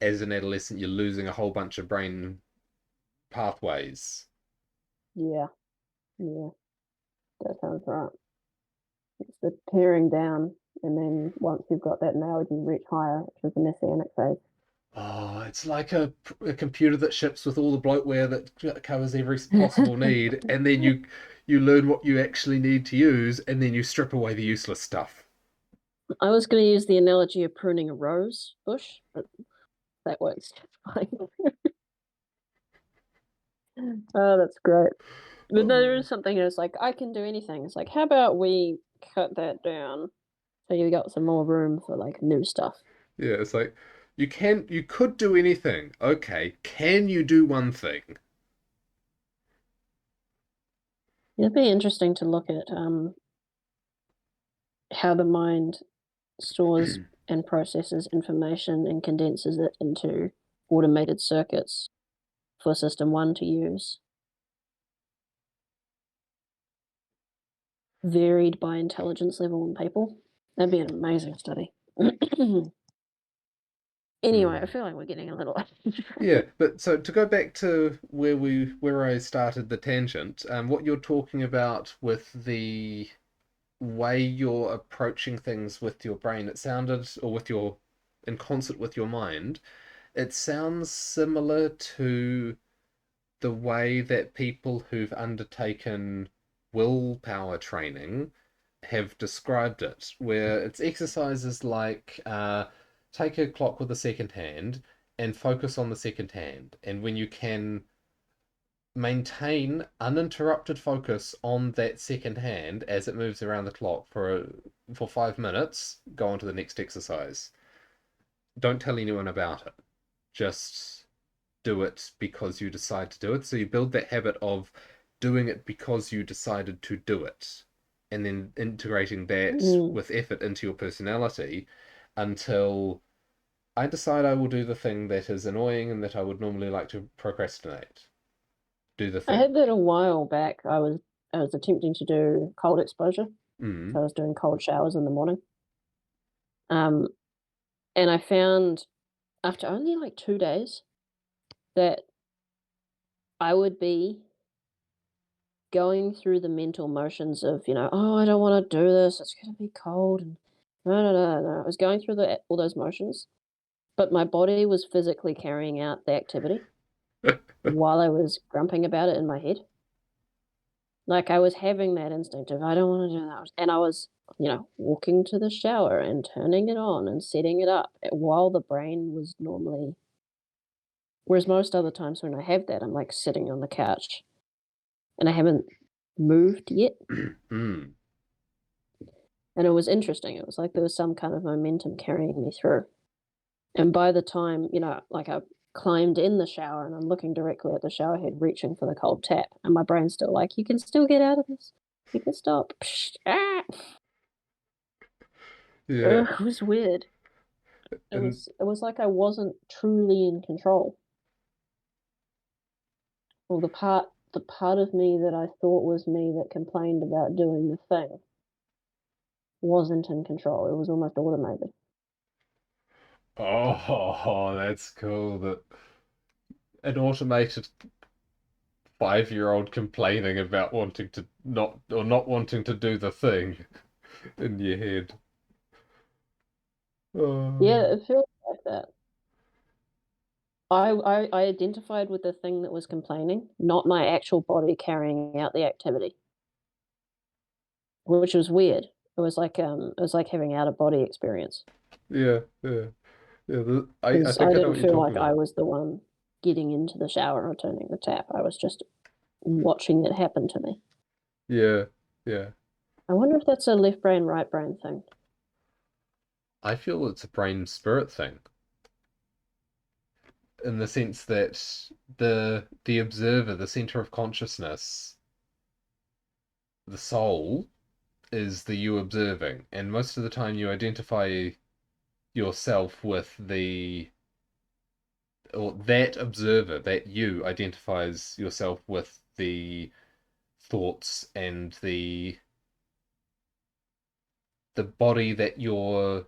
as an adolescent you're losing a whole bunch of brain pathways. yeah, yeah, that sounds right. It's the tearing down, and then once you've got that nailed, you reach higher, which is the messianic phase. Oh, it's like a computer that ships with all the bloatware that covers every possible need, and then you learn what you actually need to use, and then you strip away the useless stuff. I was going to use the analogy of pruning a rose bush, but that works fine. Oh, that's great. But no, there Oh, is something that's like, I can do anything. It's like, how about we cut that down so you got some more room for like new stuff? yeah, it's like you could do anything. Okay, can you do one thing? It'd be interesting to look at how the mind stores and processes information and condenses it into automated circuits for system one to use, varied by intelligence level in people. That'd be an amazing study. Anyway, I Hmm. feel like we're getting a little. Yeah, but so to go back to where I started the tangent, what you're talking about with the way you're approaching things with your brain, it sounded, or with your, in concert with your mind, it sounds similar to the way that people who've undertaken willpower training have described it, where it's exercises like take a clock with a second hand and focus on the second hand. And when you can maintain uninterrupted focus on that second hand as it moves around the clock for for 5 minutes, go on to the next exercise. Don't tell anyone about it. Just do it because you decide to do it. So you build that habit of doing it because you decided to do it, and then integrating that Mm. with effort into your personality until I decide I will do the thing that is annoying and that I would normally like to procrastinate. Do the I thing. had that a while back. I was attempting to do cold exposure, so Mm. I was doing cold showers in the morning. Um, and I found after only like 2 days that I would be going through the mental motions of, oh, I don't want to do this. It's going to be cold. And no, no, no, no. I was going through all those motions, but my body was physically carrying out the activity while I was grumping about it in my head. Like I was having that instinct of, I don't want to do that. And I was, walking to the shower and turning it on and setting it up while the brain was normally, whereas most other times when I have that, I'm like sitting on the couch and I haven't moved yet. Mm. And it was interesting. It was like there was some kind of momentum carrying me through. And by the time, like I climbed in the shower and I'm looking directly at the shower head, reaching for the cold tap, and my brain's still like, you can still get out of this. You can stop. Psh, ah. Yeah. Ugh, it was weird. It And was it was like I wasn't truly in control. Well, the part of me that I thought was me that complained about doing the thing wasn't in control. It was almost automated. oh, that's cool that an automated 5-year-old complaining about wanting to not wanting to do the thing in your head. Oh, Yeah, it feels like that. I identified with the thing that was complaining, not my actual body carrying out the activity, which was weird. It was like having out of body experience yeah, yeah, yeah. I because think I I know didn't what you're feel talking like I about. was the one getting into the shower or turning the tap. I was just watching it happen to me. Yeah, yeah. I wonder if that's a left brain, right brain thing. I feel it's a brain spirit thing in the sense that the observer, the center of consciousness, the soul is the you observing, and most of the time you identify yourself with the or that observer, that you identifies yourself with the thoughts and the body that you're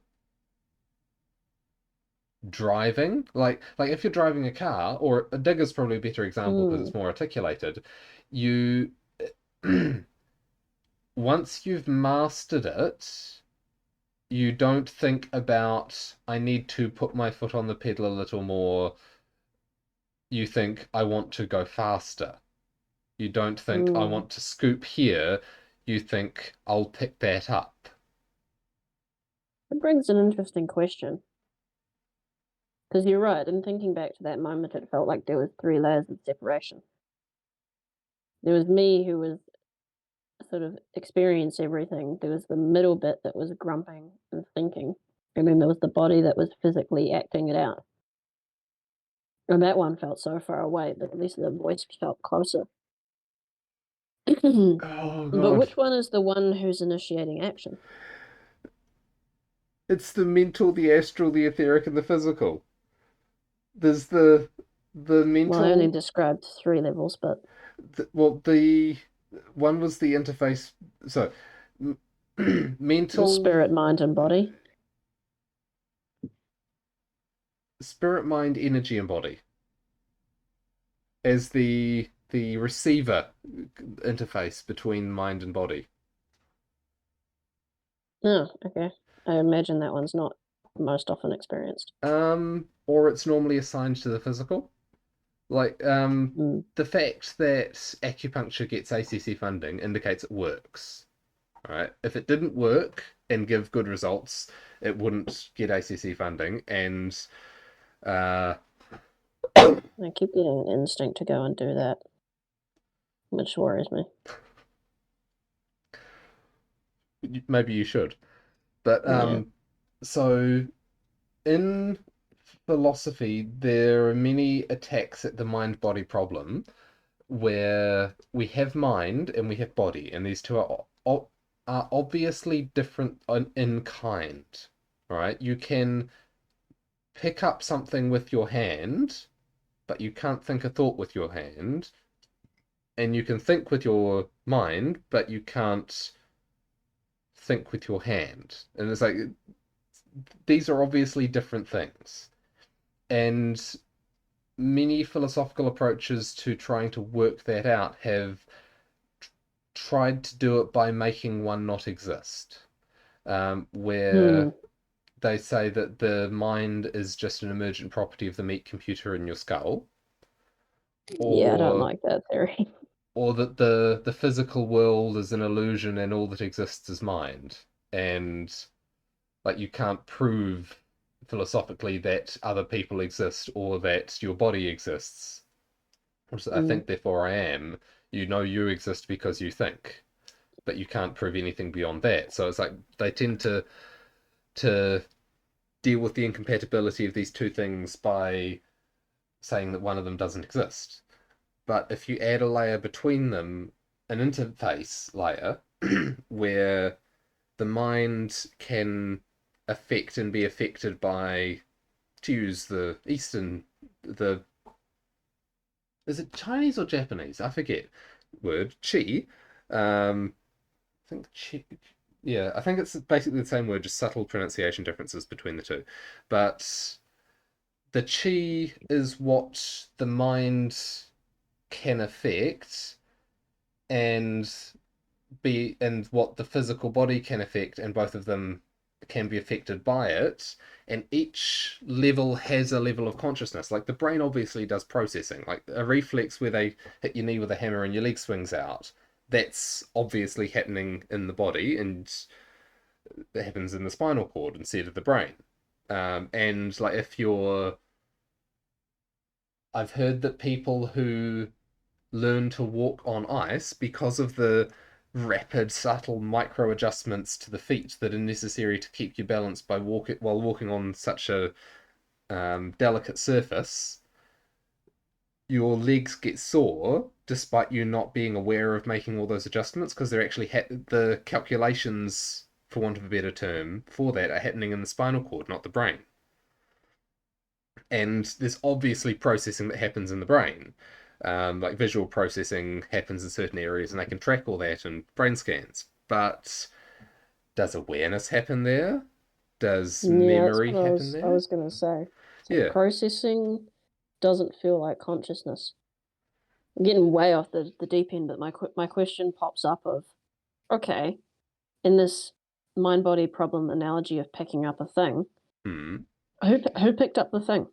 driving. Like if you're driving a car, or a digger's probably a better example because Mm, it's more articulated. You once you've mastered it, you don't think about I need to put my foot on the pedal a little more. You think I want to go faster. You don't think I mm. want to scoop here. You think I'll pick that up. It brings an interesting question because you're right. And thinking back to that moment, it felt like there was three layers of separation. There was me who was sort of experience everything. There was the middle bit that was grumping and thinking, and then there was the body that was physically acting it out. And that one felt so far away, but at least the voice felt closer. Oh But God. which one is the one who's initiating action? It's the mental, the astral, the etheric, and the physical. There's the Well, I only mental. described three levels, but Well, the one was the interface. So, the mental, spirit, mind, and body. spirit, mind, energy, and body as the receiver interface between mind and body. Oh, okay. I imagine that one's not most often experienced. Or it's normally assigned to the physical. Like, Mm. the fact that acupuncture gets ACC funding indicates it works. Right? If it didn't work and give good results, it wouldn't get ACC funding. And uh, I keep getting an instinct to go and do that, which worries me. maybe you should. But Yeah. so in philosophy, there are many attacks at the mind-body problem where we have mind and we have body, and these two are obviously different in kind, right? You can pick up something with your hand, but you can't think a thought with your hand, and you can think with your mind, but you can't think with your hand. And it's like these are obviously different things. And many philosophical approaches to trying to work that out have tried to do it by making one not exist. Where Hmm. they say that the mind is just an emergent property of the meat computer in your skull, Yeah, I don't or like that theory. that the physical world is an illusion and all that exists is mind. And like you can't prove philosophically that other people exist or that your body exists. So I Mm. think therefore I am. You know you exist because you think, but you can't prove anything beyond that. So it's like they tend to deal with the incompatibility of these two things by saying that one of them doesn't exist. But if you add a layer between them, an interface layer, where the mind can affect and be affected by, to use the Eastern, the is it Chinese or Japanese? I forget. Word chi. I think chi. Yeah, I think it's basically the same word, just subtle pronunciation differences between the two. But the chi is what the mind can affect, and what the physical body can affect, and both of them can be affected by it. And each level has a level of consciousness. Like the brain obviously does processing, like a reflex where they hit your knee with a hammer and your leg swings out. That's obviously happening in the body, and it happens in the spinal cord instead of the brain. And like if you're, I've heard that people who learn to walk on ice because of the rapid, subtle micro adjustments to the feet that are necessary to keep you balanced by walking on such a delicate surface. Your legs get sore despite you not being aware of making all those adjustments because they're actually the calculations, for want of a better term, for that are happening in the spinal cord, not the brain. And there's obviously processing that happens in the brain. Like visual processing happens in certain areas, and they can track all that in brain scans. But does awareness happen there? Does Yeah, that's memory what I happen was I there? was gonna say. It's like Yeah. processing doesn't feel like consciousness. I'm getting way off the deep end, but my question pops up of, okay, in this mind body problem analogy of picking up a thing, Hmm. who picked up the thing?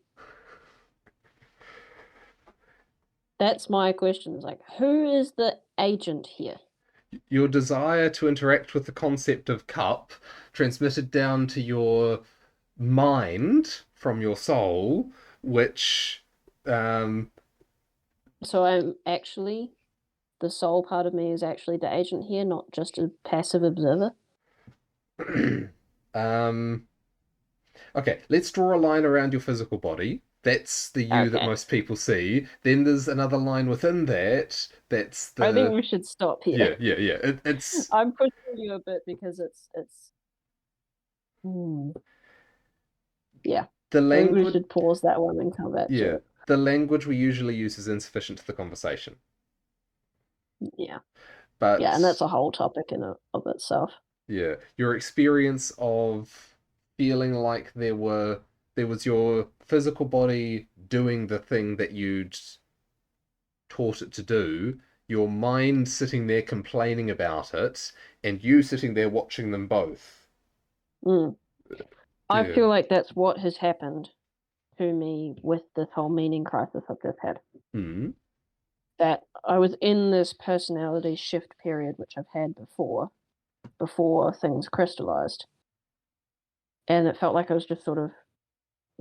That's my question. Is like, who is the agent here? Your desire to interact with the concept of cup transmitted down to your mind from your soul, which um, So I'm actually the soul part of me is actually the agent here, not just a passive observer. um, okay, let's draw a line around your physical body. That's the you that Okay. most people see. Then there's another line within that. That's I think the we should stop here. yeah. It's I'm pushing you a bit because it's hmm, yeah. the I think we language. should pause that one and come back to Yeah, it. the language we usually use is insufficient to the conversation. Yeah. Yeah, and that's But a whole topic of itself. yeah, your experience of feeling like there was your physical body doing the thing that you'd taught it to do, your mind sitting there complaining about it, and you sitting there watching them both. Mm. I Yeah. feel like that's what has happened to me with this whole meaning crisis I've just had. Hmm. That I was in this personality shift period, which I've had before things crystallized. And it felt like I was just sort of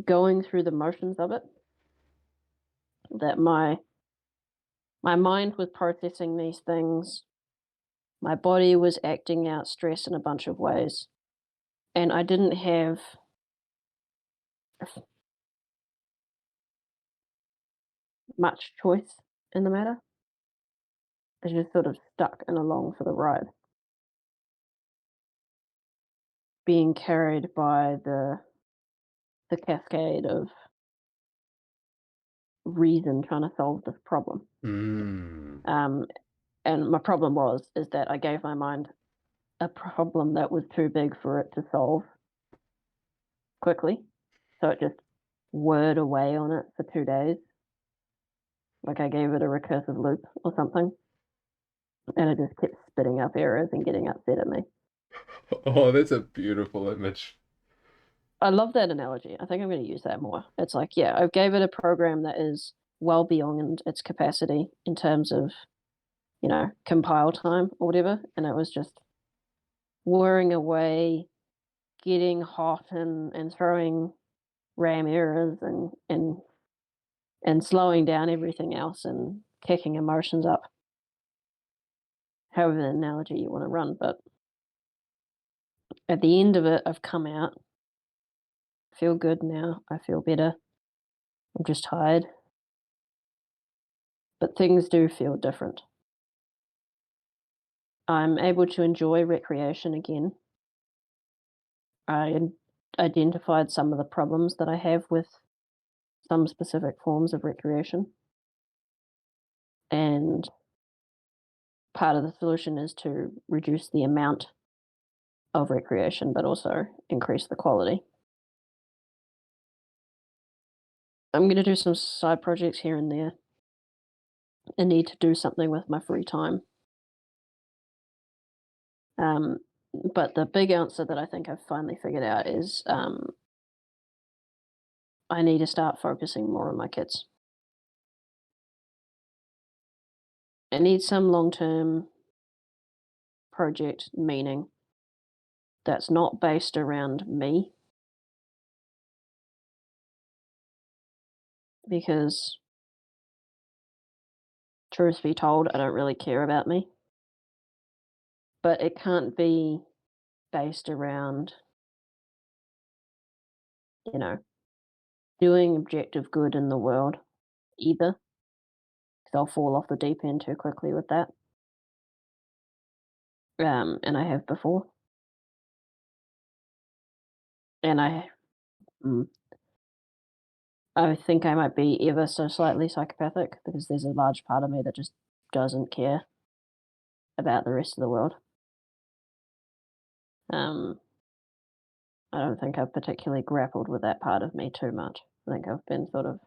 going through the motions of it. That my mind was processing these things, my body was acting out stress in a bunch of ways, and I didn't have much choice in the matter. I was just sort of stuck and along for the ride, being carried by the cascade of reason trying to solve this problem. Mm. Um, and my problem is that I gave my mind a problem that was too big for it to solve quickly, so it just whirred away on it for 2 days, like I gave it a recursive loop or something, and it just kept spitting up errors and getting upset at me. Oh, that's a beautiful image. I love that analogy. I think I'm going to use that more. It's like, yeah, I gave it a program that is well beyond its capacity in terms of, compile time or whatever, and it was just whirring away, getting hot and throwing RAM errors and slowing down everything else and kicking emotions up. However the analogy you want to run, but at the end of it, I've come out. I feel good now. I feel better. I'm just tired. But things do feel different. I'm able to enjoy recreation again. I identified some of the problems that I have with some specific forms of recreation. And part of the solution is to reduce the amount of recreation, but also increase the quality. I'm going to do some side projects here and there. I need to do something with my free time. Um, but the big answer that I think I've finally figured out is I need to start focusing more on my kids. I need some long term project meaning that's not based around me because, truth be told, I don't really care about me. But it can't be based around, you know, doing objective good in the world either, because I'll fall off the deep end too quickly with that. And I have before. And mm, I think I might be ever so slightly psychopathic because there's a large part of me that just doesn't care about the rest of the world. Um, I don't think I've particularly grappled with that part of me too much. I think I've been sort of,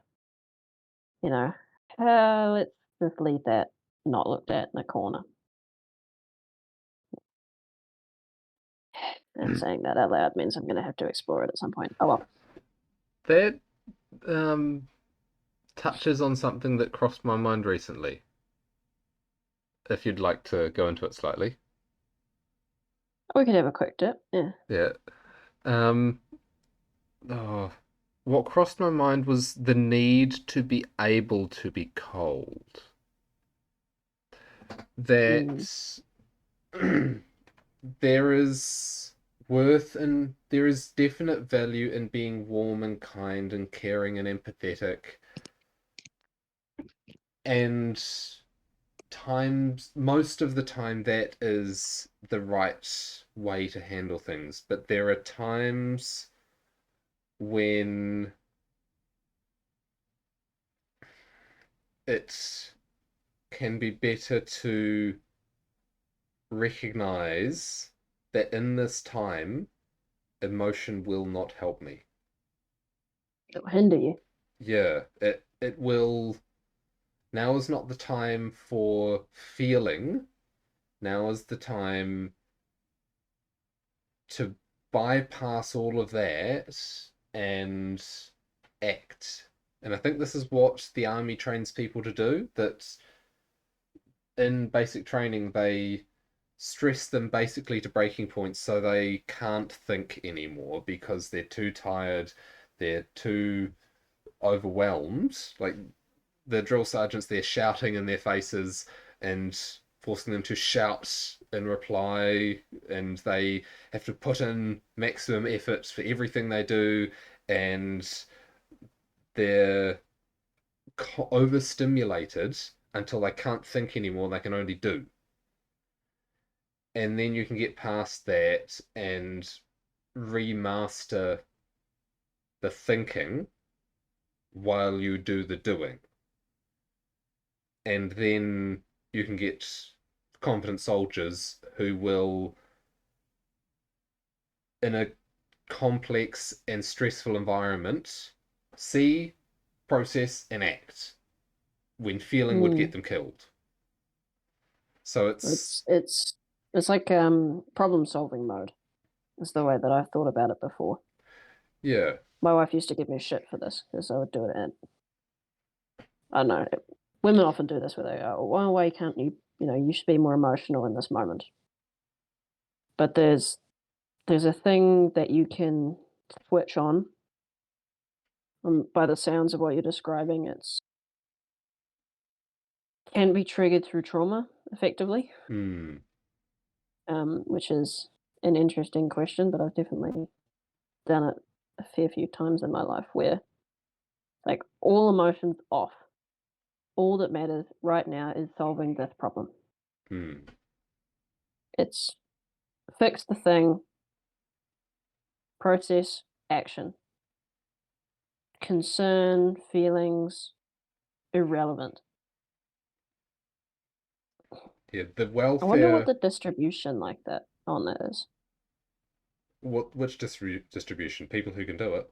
you know, let's just leave that not looked at in the corner. And saying that out loud means I'm going to have to explore it at some point. Oh well. That um, touches on something that crossed my mind recently. If you'd like to go into it slightly. We could have a quick dip. Yeah. Yeah. Um, oh, what crossed my mind was the need to be able to be cold. Mm. That there is worth and there is definite value in being warm and kind and caring and empathetic. And most of the time, that is the right way to handle things. But there are times when it can be better to recognize that in this time, emotion will not help me. It'll hinder you. Yeah, it will. Now is not the time for feeling. Now is the time to bypass all of that and act. And I think this is what the army trains people to do. That in basic training, they stress them basically to breaking points so they can't think anymore because they're too tired, they're too overwhelmed. Like the drill sergeants, they're shouting in their faces and forcing them to shout in reply, and they have to put in maximum effort for everything they do, and they're overstimulated until they can't think anymore, they can only do. And then you can get past that and remaster the thinking while you do the doing. And then you can get competent soldiers who will, in a complex and stressful environment, see, process, and act when feeling would get Mm. them killed. So It's it's, it's it's like problem solving mode is the way that I've thought about it before. yeah. My wife used to give me shit for this because I would do it at I don't know. Women often do this where they go, "Well, why can't you? You know, you should be more emotional in this moment." But there's a thing that you can switch on. By the sounds of what you're describing, it's can be triggered through trauma, effectively, Hmm. which is an interesting question. But I've definitely done it a fair few times in my life where, like, all emotions off. All that matters right now is solving this problem. Hmm. It's fix the thing, process, action. Concern, feelings, irrelevant. Yeah. The I wonder what welfare. the distribution like that on that is. Which distribution? People who can do it.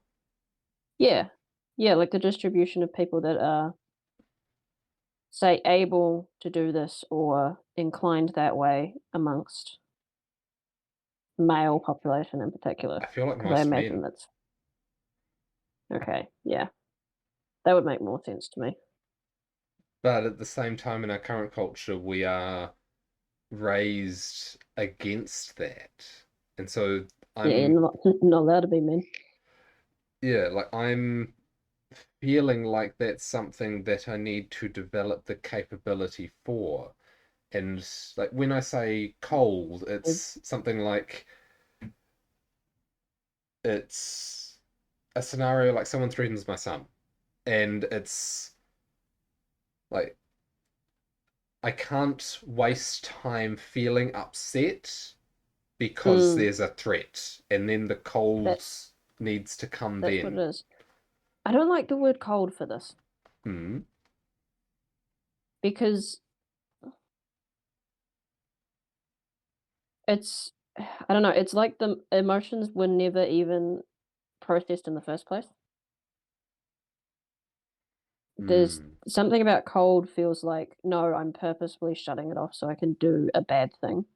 Yeah. Yeah, like the distribution of people that are, say, able to do this or inclined that way amongst male population in particular. I feel like Because I most imagine men. that's okay. Yeah, that would make more sense to me. But at the same time, in our current culture, we are raised against that. And so Yeah, I'm, not not allowed to be men. yeah, like I'm feeling like that's something that I need to develop the capability for. And like when I say cold, it's something like it's a scenario like someone threatens my son. And it's like I can't waste time feeling upset because Mm, there's a threat, and then the cold that's needs to come that's what it then. is. I don't like the word cold for this Hmm. because it's I don't know, it's like the emotions were never even processed in the first place. There's Hmm. something about cold feels like, no, I'm purposefully shutting it off so I can do a bad thing.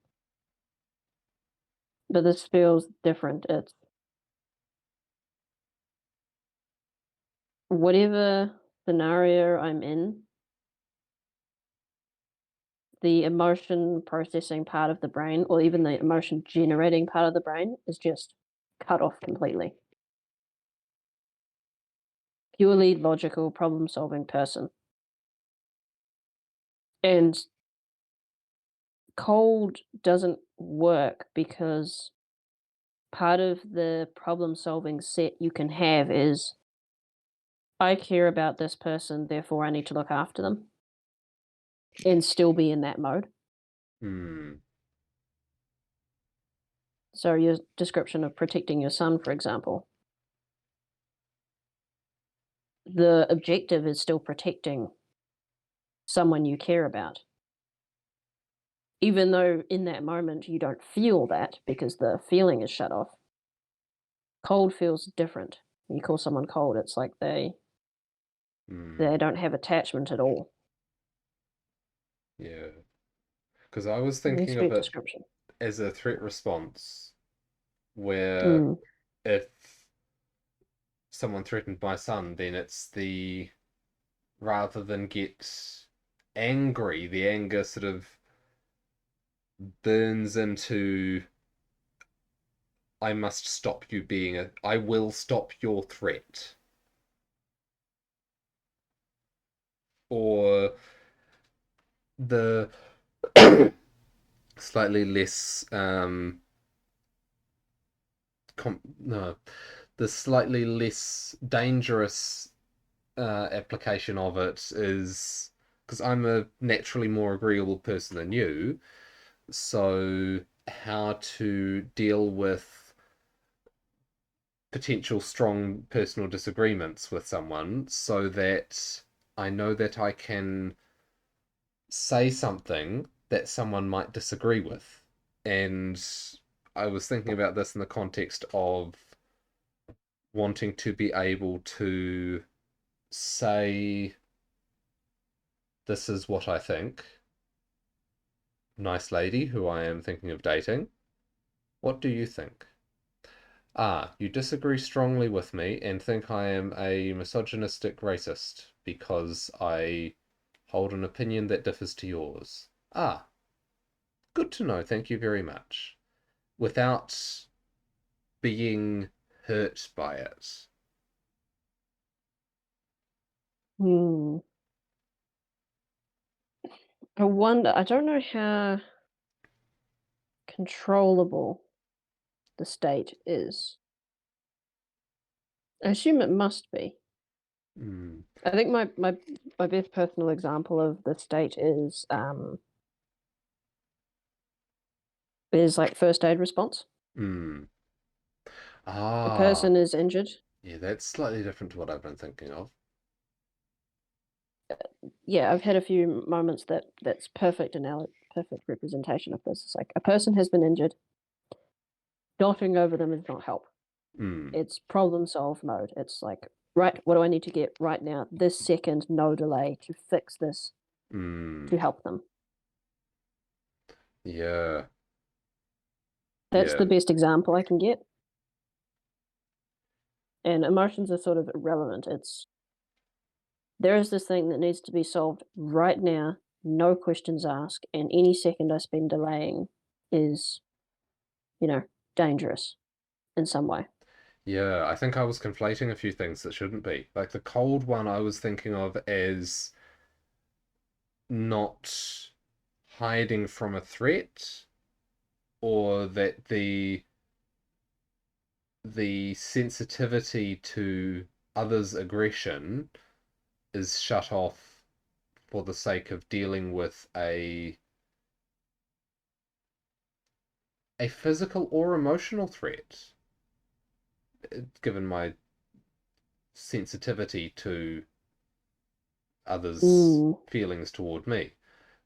But this feels different. It's whatever scenario I'm in, the emotion processing part of the brain, or even the emotion generating part of the brain, is just cut off completely. Purely logical problem solving person. And cold doesn't work because part of the problem solving set you can have is I care about this person, therefore I need to look after them and still be in that mode. Hmm. So, your description of protecting your son, for example, the objective is still protecting someone you care about. Even though in that moment you don't feel that because the feeling is shut off, cold feels different. When you call someone cold, it's like they Hmm. don't have attachment at all. Yeah. Because I was It needs thinking to be of a it description. as a threat response, where Mm, if someone threatened my son, then it's the rather than get angry, the anger sort of burns into I must stop you being a I will stop your threat. Or the slightly less no, the slightly less dangerous application of it is because I'm a naturally more agreeable person than you, so how to deal with potential strong personal disagreements with someone so that I know that I can say something that someone might disagree with. And I was thinking about this in the context of wanting to be able to say, this is what I think, nice lady who I am thinking of dating. What do you think? Ah, you disagree strongly with me and think I am a misogynistic racist because I hold an opinion that differs to yours. Ah, good to know, thank you very much. Without being hurt by it. Hmm. I wonder, I don't know how controllable the state is. I assume it must be. Mm, I think my best personal example of the state is like first aid response. mm. A Ah, person is injured. yeah, that's slightly different to what I've been thinking of. Yeah, I've had a few moments that's perfect representation of this. It's like a person has been injured. Dotting over them is not help. Mm, It's problem solve mode. It's like, right, what do I need to get right now, this second, no delay, to fix this, mm. to help them? Yeah, That's yeah, the best example I can get. And emotions are sort of irrelevant. It's there is this thing that needs to be solved right now, no questions asked, and any second I spend delaying is, you know, dangerous in some way. yeah. I think I was conflating a few things that shouldn't be. Like the cold one, I was thinking of as not hiding from a threat, or that the sensitivity to others' aggression is shut off for the sake of dealing with a physical or emotional threat, given my sensitivity to others' Mm, feelings toward me.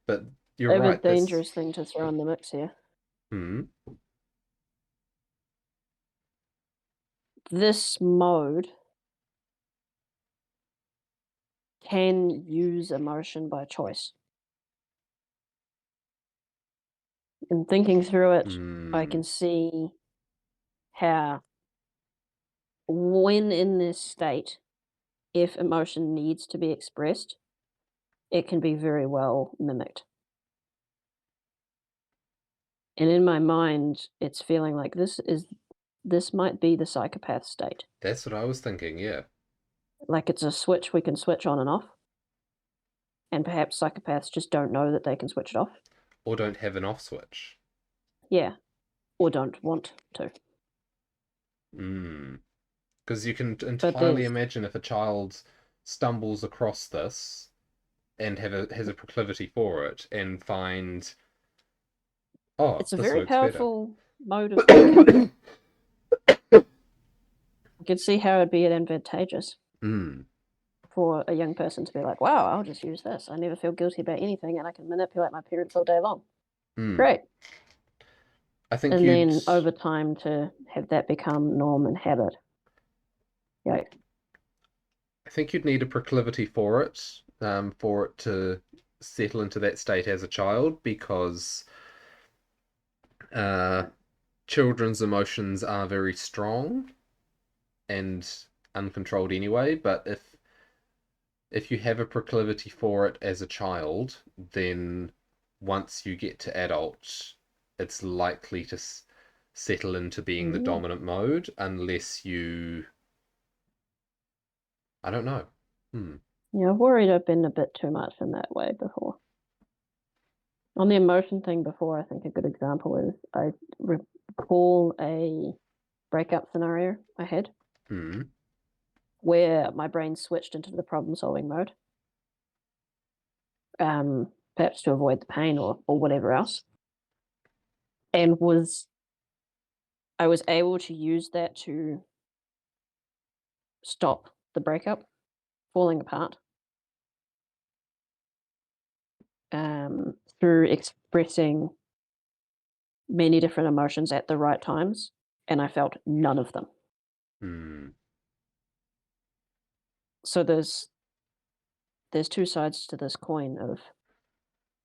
But you're I have a right, this. dangerous thing to throw in the mix here. Hmm. This mode can use emotion by choice. In thinking through it, I Hmm. can see how, when in this state, if emotion needs to be expressed, it can be very well mimicked. And in my mind, it's feeling like this might be the psychopath state. That's what I was thinking, yeah. Like it's a switch we can switch on and off. And perhaps psychopaths just don't know that they can switch it off. Or don't have an off switch. Yeah. Or don't want to. Hmm. Because you can But entirely there's imagine if a child stumbles across this and has a proclivity for it and find, oh, it's a this very works better. powerful mode of thinking. I can see how it'd be advantageous Hmm. for a young person to be like, wow, I'll just use this. I never feel guilty about anything and I can manipulate my parents all day long. Hmm. Great. I think And you'd then over time to have that become norm and habit. Yeah. I think you'd need a proclivity for it to settle into that state as a child, because uh, children's emotions are very strong and uncontrolled anyway. But if you have a proclivity for it as a child, then once you get to adult, it's likely to settle into being the Mm. dominant mode unless you, I don't know. Hmm. Yeah, I've worried I've been a bit too much in that way before. On the emotion thing before, I think a good example is I recall a breakup scenario I had Hmm. where my brain switched into the problem solving mode, perhaps to avoid the pain or whatever else, and I was able to use that to stop the breakup falling apart through expressing many different emotions at the right times, and I felt none of them. Hmm. So there's two sides to this coin of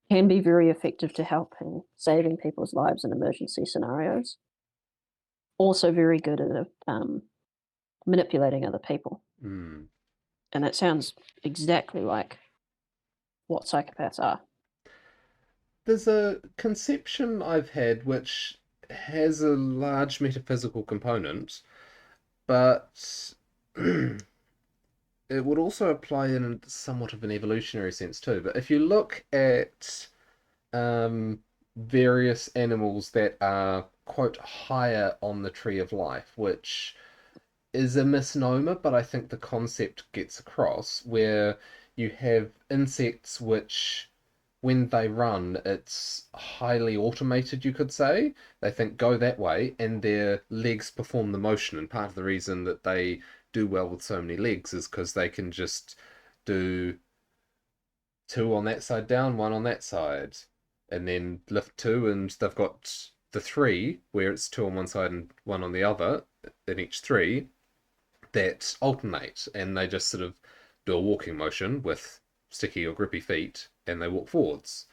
can be very effective to helping saving people's lives in emergency scenarios. Also very good at manipulating other people. Hmm. And that sounds exactly like what psychopaths are. There's a conception I've had which has a large metaphysical component, but it would also apply in somewhat of an evolutionary sense too. But if you look at um, various animals that are, quote, higher on the tree of life, which is a misnomer, but I think the concept gets across, where you have insects which, when they run, it's highly automated, you could say. They think go that way, and their legs perform the motion. And part of the reason that they do well with so many legs is because they can just do two on that side down, one on that side, and then lift two, and they've got the three where it's two on one side and one on the other in each three that alternate, and they just sort of do a walking motion with sticky or grippy feet, and they walk forwards.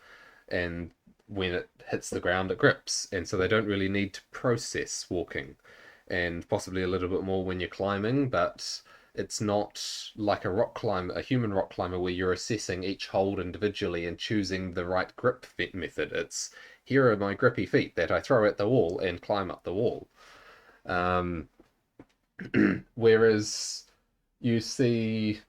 And when it hits the ground, it grips, and so they don't really need to process walking, and possibly a little bit more when you're climbing, but it's not like a rock climber, a human rock climber, where you're assessing each hold individually and choosing the right grip method. It's here are my grippy feet that I throw at the wall and climb up the wall. Um, Whereas you see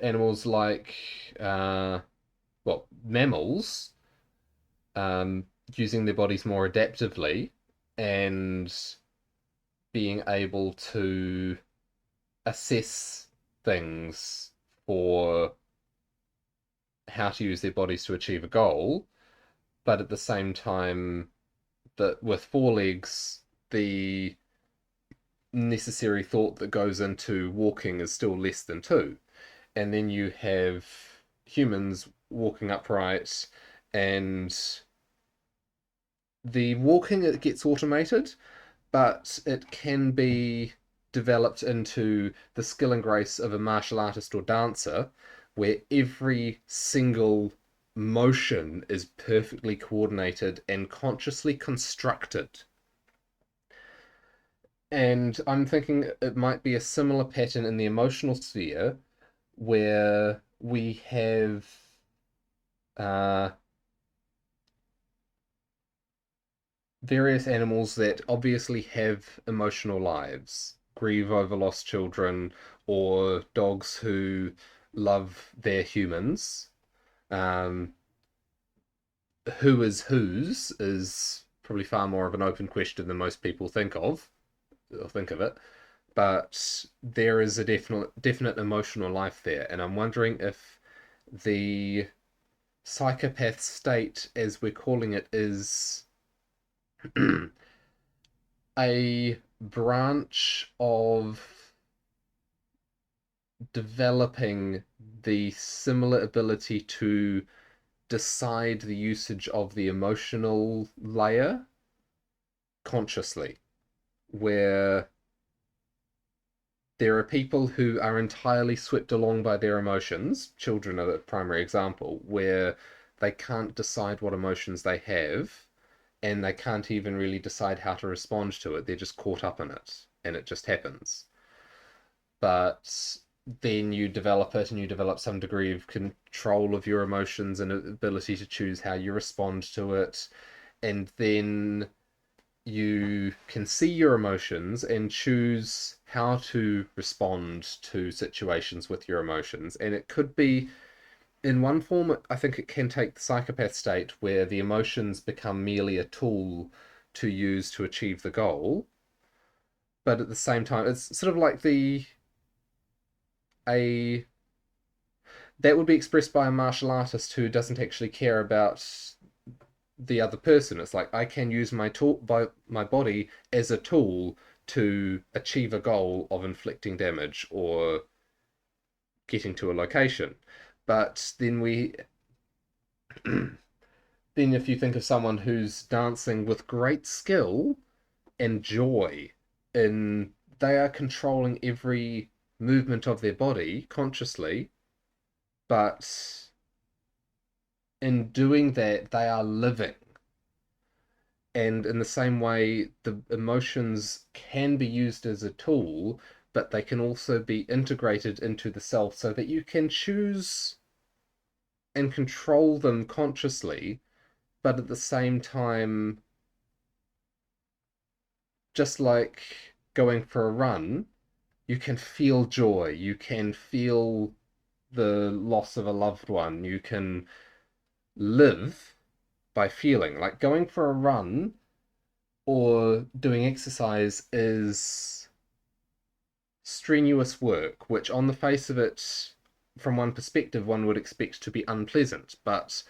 animals like, well, mammals, using their bodies more adaptively and being able to assess things for how to use their bodies to achieve a goal, but at the same time, that with four legs, the necessary thought that goes into walking is still less than two. And then you have humans walking upright, and the walking, it gets automated, but it can be developed into the skill and grace of a martial artist or dancer, where every single motion is perfectly coordinated and consciously constructed. And I'm thinking it might be a similar pattern in the emotional sphere, where we have uh, various animals that obviously have emotional lives, grieve over lost children, or dogs who love their humans. Um, who is whose is probably far more of an open question than most people think of or think of it. But there is a definite emotional life there, and I'm wondering if the psychopath state, as we're calling it, is a branch of developing the similar ability to decide the usage of the emotional layer consciously, where there are people who are entirely swept along by their emotions. Children are the primary example, where they can't decide what emotions they have, and they can't even really decide how to respond to it. They're just caught up in it, and it just happens. But then you develop it, and you develop some degree of control of your emotions and ability to choose how you respond to it. And then you can see your emotions and choose how to respond to situations with your emotions. And it could be in one form, I think it can take the psychopath state where the emotions become merely a tool to use to achieve the goal. But at the same time, it's sort of like the a that would be expressed by a martial artist who doesn't actually care about the other person. It's like I can use my tool by my body as a tool to achieve a goal of inflicting damage or getting to a location. But then if you think of someone who's dancing with great skill and joy in they are controlling every movement of their body consciously, but in doing that they are living. And in the same way, the emotions can be used as a tool, but they can also be integrated into the self so that you can choose and control them consciously, but at the same time, just like going for a run, you can feel joy, you can feel the loss of a loved one, you can live by feeling. Like going for a run or doing exercise is strenuous work, which on the face of it, from one perspective, one would expect to be unpleasant, but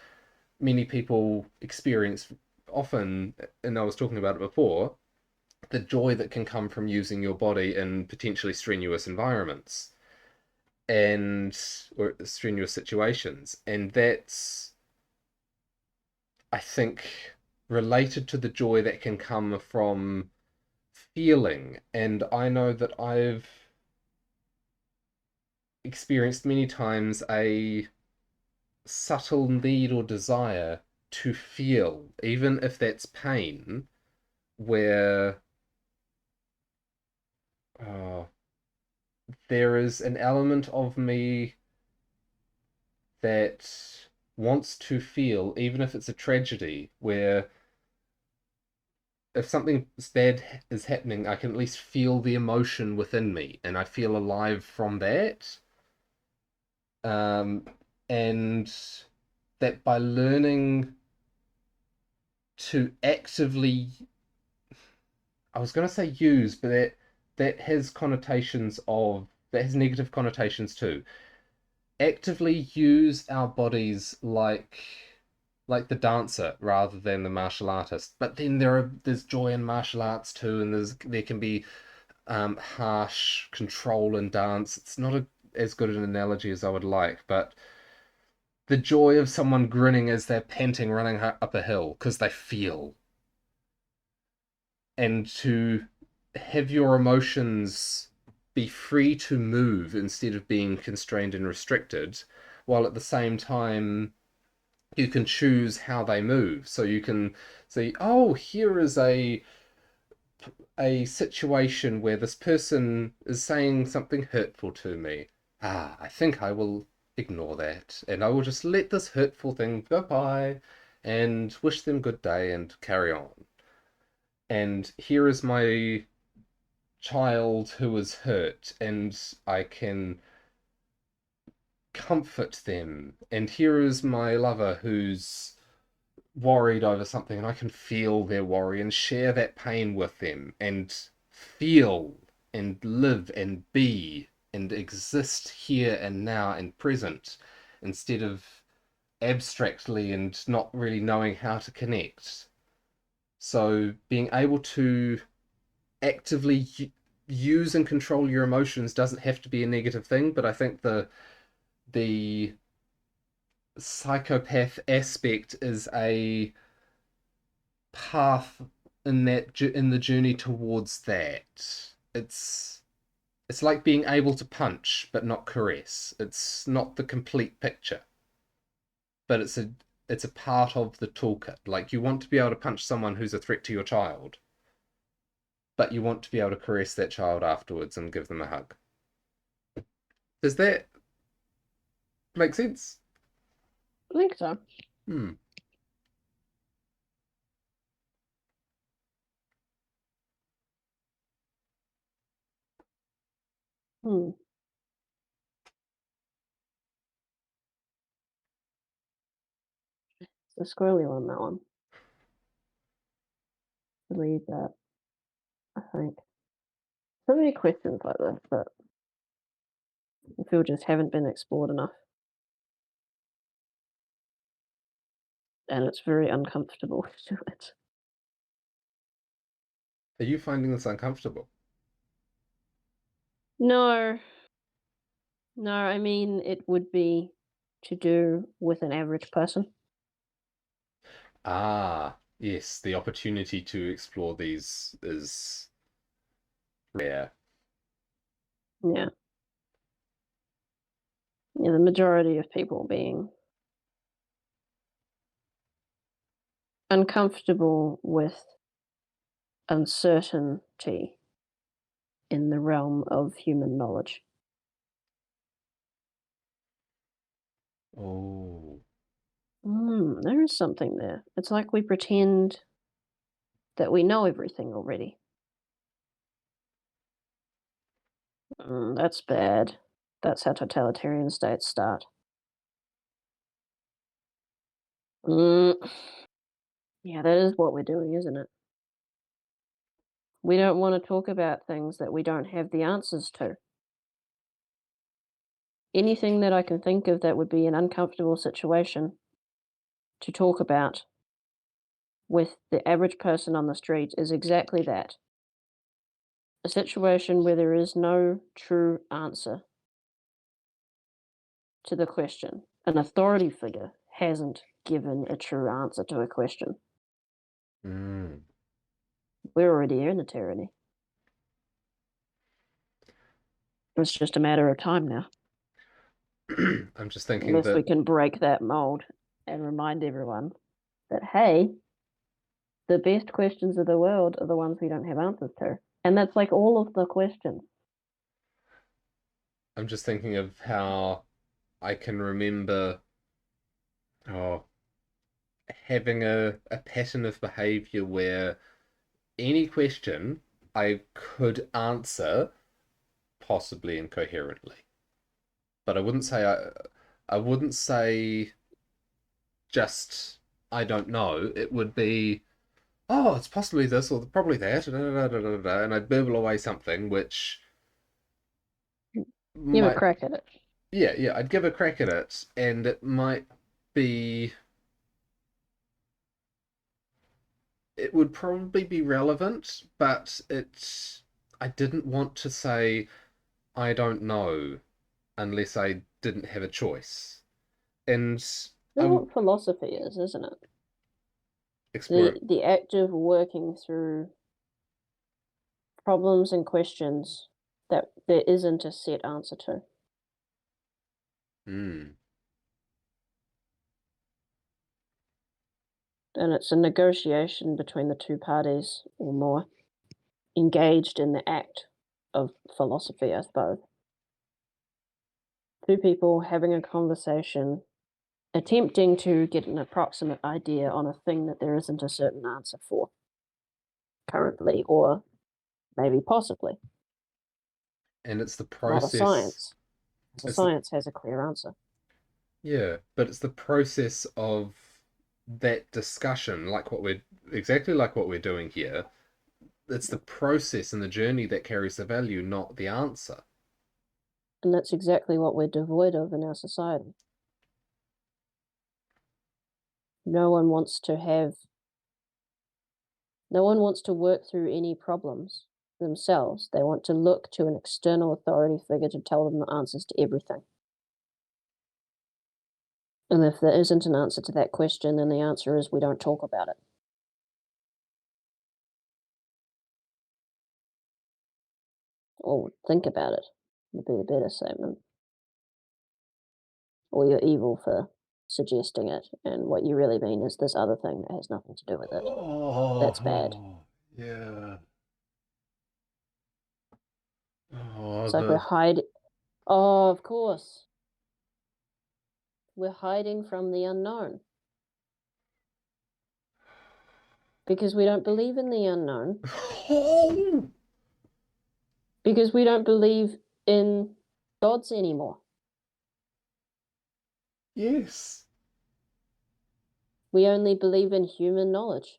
many people experience often, and I was talking about it before, the joy that can come from using your body in potentially strenuous environments and or strenuous situations. And that's, I think, related to the joy that can come from feeling. And I know that I've experienced many times a subtle need or desire to feel, even if that's pain, where uh, there is an element of me that wants to feel, even if it's a tragedy, where if something bad is happening, I can at least feel the emotion within me and I feel alive from that. Um, and that by learning to actively, I was going to say use, but that has connotations of, that has negative connotations too. Actively use our bodies like the dancer rather than the martial artist. But then there's joy in martial arts too, and there can be harsh control in dance. It's not as good an analogy as I would like, but the joy of someone grinning as they're panting running up a hill because they feel, and to have your emotions be free to move instead of being constrained and restricted, while at the same time you can choose how they move. So you can say, oh, here is a situation where this person is saying something hurtful to me. Ah, I think I will ignore that and I will just let this hurtful thing go by and wish them good day and carry on. And here is my child who is hurt and I can comfort them. And here is my lover who's worried over something and I can feel their worry and share that pain with them and feel and live and be and exist here and now and present instead of abstractly and not really knowing how to connect. So being able to actively use and control your emotions doesn't have to be a negative thing, but I think the psychopath aspect is a path in the journey towards that. It's like being able to punch but not caress. It's not the complete picture, but it's a part of the toolkit. Like you want to be able to punch someone who's a threat to your child, but you want to be able to caress that child afterwards and give them a hug. Does that make sense? I think so. Hmm. Hmm. to scroll you on that one. Believe that, I think. So many questions like this that I feel just haven't been explored enough. And it's very uncomfortable to do it. Are you finding this uncomfortable? No, no, I mean, it would be to do with an average person. Ah, yes, the opportunity to explore these is rare. Yeah. Yeah, the majority of people being uncomfortable with uncertainty in the realm of human knowledge. Oh, There is something there. It's like we pretend that we know everything already. That's bad. That's how totalitarian states start. Mm, yeah, that is what we're doing, isn't it? We don't want to talk about things that we don't have the answers to. Anything that I can think of that would be an uncomfortable situation to talk about with the average person on the street is exactly that. A situation where there is no true answer to the question. An authority figure hasn't given a true answer to a question. mm. We're already in a tyranny. It's just a matter of time now. I'm just thinking Unless we that can break that mold and remind everyone that, hey, the best questions of the world are the ones we don't have answers to. And that's like all of the questions. I'm just thinking of how I can remember oh having a pattern of behavior where any question I could answer possibly incoherently. But I wouldn't say just I don't know. It would be oh, it's possibly this or probably that, and I'd burble away something which Give a might crack at it. yeah, I'd give a crack at it, and it might be it would probably be relevant, but I didn't want to say I don't know unless I didn't have a choice. And That's I what philosophy is, isn't it? explore it. The act of working through problems and questions that there isn't a set answer to. Mm. And it's a negotiation between the two parties or more engaged in the act of philosophy, I suppose. Two people having a conversation, attempting to get an approximate idea on a thing that there isn't a certain answer for currently, or maybe possibly. And it's the Not a process. science. The It's the science has a clear answer. yeah, but it's the process of that discussion, exactly like what we're doing here. It's the process and the journey that carries the value, not the answer. And that's exactly what we're devoid of in our society. No one wants to have, no one wants to work through any problems themselves. They want to look to an external authority figure to tell them the answers to everything. And if there isn't an answer to that question, then the answer is we don't talk about it. Or think about it, would be the better statement. Or you're evil for suggesting it, and what you really mean is this other thing that has nothing to do with it. That's bad. Oh, yeah. Oh, It's like we're hiding. Oh, of course. We're hiding from the unknown because we don't believe in the unknown, oh, because we don't believe in gods anymore. yes. We only believe in human knowledge.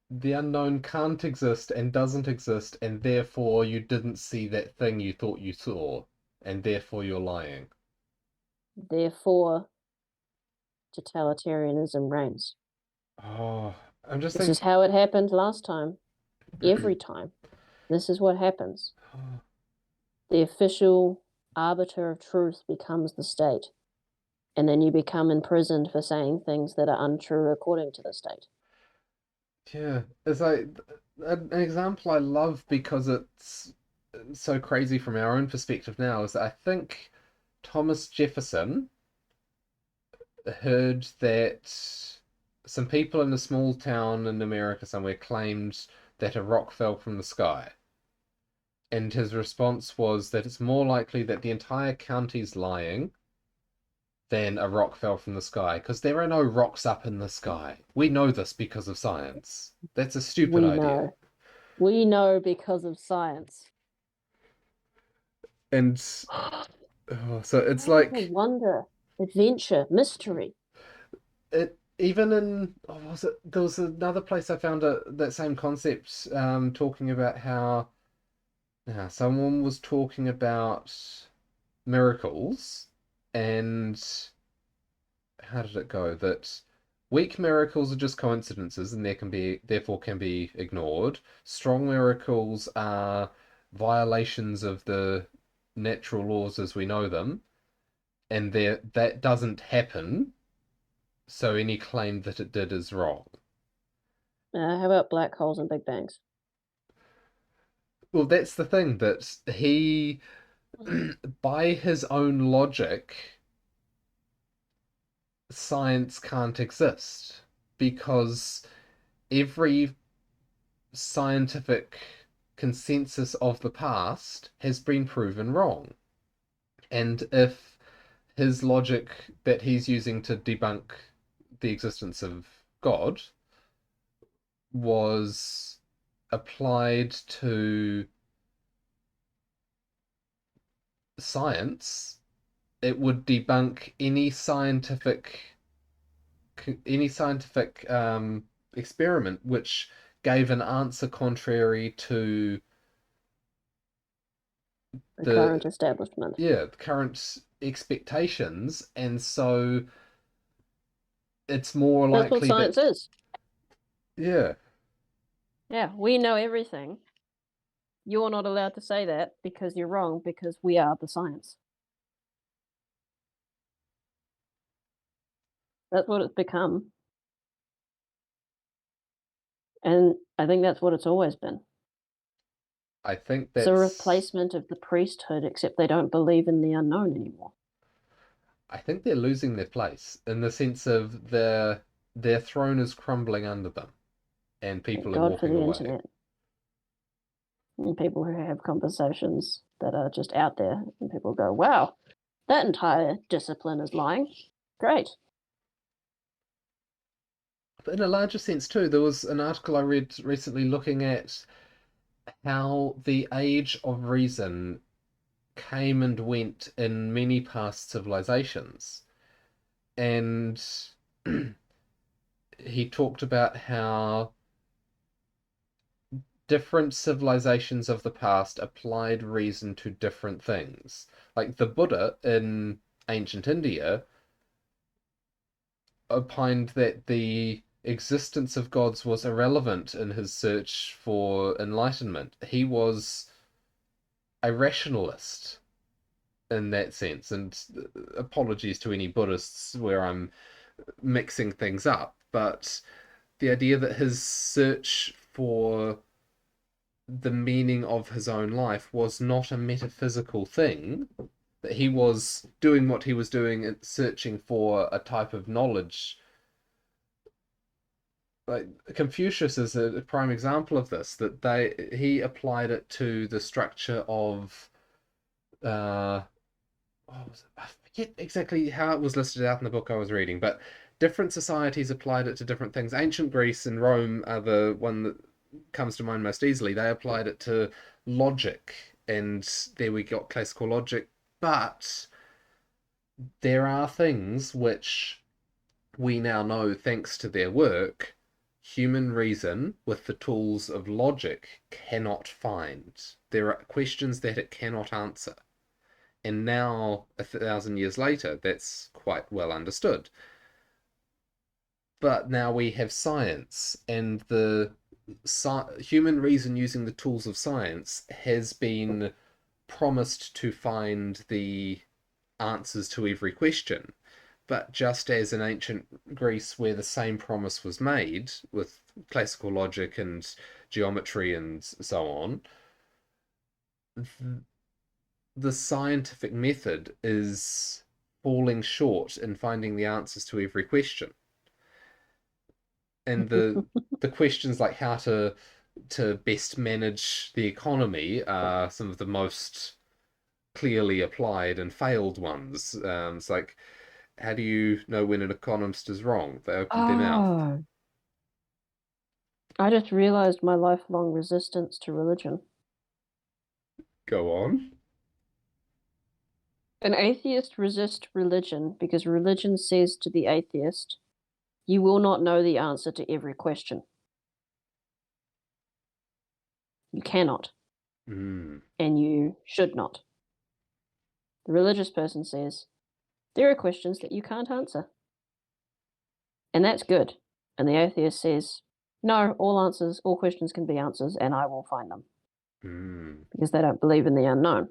The unknown can't exist and doesn't exist, and therefore you didn't see that thing you thought you saw, and therefore you're lying. Therefore, totalitarianism reigns. Oh, I'm just This is thinking. how it happened last time. Every time. This is what happens. The official arbiter of truth becomes the state, and then you become imprisoned for saying things that are untrue according to the state. Yeah, it's like an example I love because it's so crazy from our own perspective now is that I think Thomas Jefferson heard that some people in a small town in America somewhere claimed that a rock fell from the sky. And his response was that it's more likely that the entire county's lying than a rock fell from the sky, because there are no rocks up in the sky. We know this because of science. That's a stupid We idea. know. We know because of science. And so it's like Wonder, adventure, mystery. it even in was it there was another place I found that same concept talking about how someone was talking about miracles and how did it go that weak miracles are just coincidences and therefore can be ignored. Strong miracles are violations of the natural laws as we know them, and that doesn't happen, so any claim that it did is wrong. How about black holes and big bangs? Well, that's the thing that he, by his own logic, science can't exist because every scientific consensus of the past has been proven wrong. And if his logic that he's using to debunk the existence of God was applied to science, it would debunk any scientific experiment which gave an answer contrary to The current the establishment. current expectations, and so it's more That's what likely science that is. yeah, Yeah, we know everything. You're not allowed to say that because you're wrong, because we are the science. That's what it's become. And I think that's what it's always been. I think It's a that's replacement of the priesthood, except they don't believe in the unknown anymore. I think they're losing their place in the sense of their throne is crumbling under them and Thank people are God for walking the away. internet and people who have conversations that are just out there, and people go, wow, that entire discipline is lying. Great. But in a larger sense too, there was an article I read recently looking at how the age of reason came and went in many past civilizations. And he talked about how different civilizations of the past applied reason to different things. Like the Buddha in ancient India opined that the existence of gods was irrelevant in his search for enlightenment. He was a rationalist in that sense. And apologies to any Buddhists where I'm mixing things up, but the idea that his search for the meaning of his own life was not a metaphysical thing, that he was doing what he was doing and searching for a type of knowledge. Like Confucius is a prime example of this, that he applied it to the structure of uh what was it? I forget exactly how it was listed out in the book I was reading, but different societies applied it to different things. Ancient Greece and Rome are the one that comes to mind most easily. They applied it to logic, and there we got classical logic. But there are things which we now know, thanks to their work, human reason with the tools of logic cannot find. There are questions that it cannot answer. And now, 1,000 years later, that's quite well understood. But now we have science, and the human reason using the tools of science has been promised to find the answers to every question. But just as in ancient Greece, where the same promise was made with classical logic and geometry and so on, the scientific method is falling short in finding the answers to every question. And the questions like how to best manage the economy are some of the most clearly applied and failed ones. It's like, how do you know when an economist is wrong? They opened their mouth. Oh, I just realized my lifelong resistance to religion. Go on. An atheist resists religion because religion says to the atheist, you will not know the answer to every question. You cannot, Mm. and you should not. The religious person says, there are questions that you can't answer. And that's good. And the atheist says, no, all questions can be answers, and I will find them. Mm. Because they don't believe in the unknown.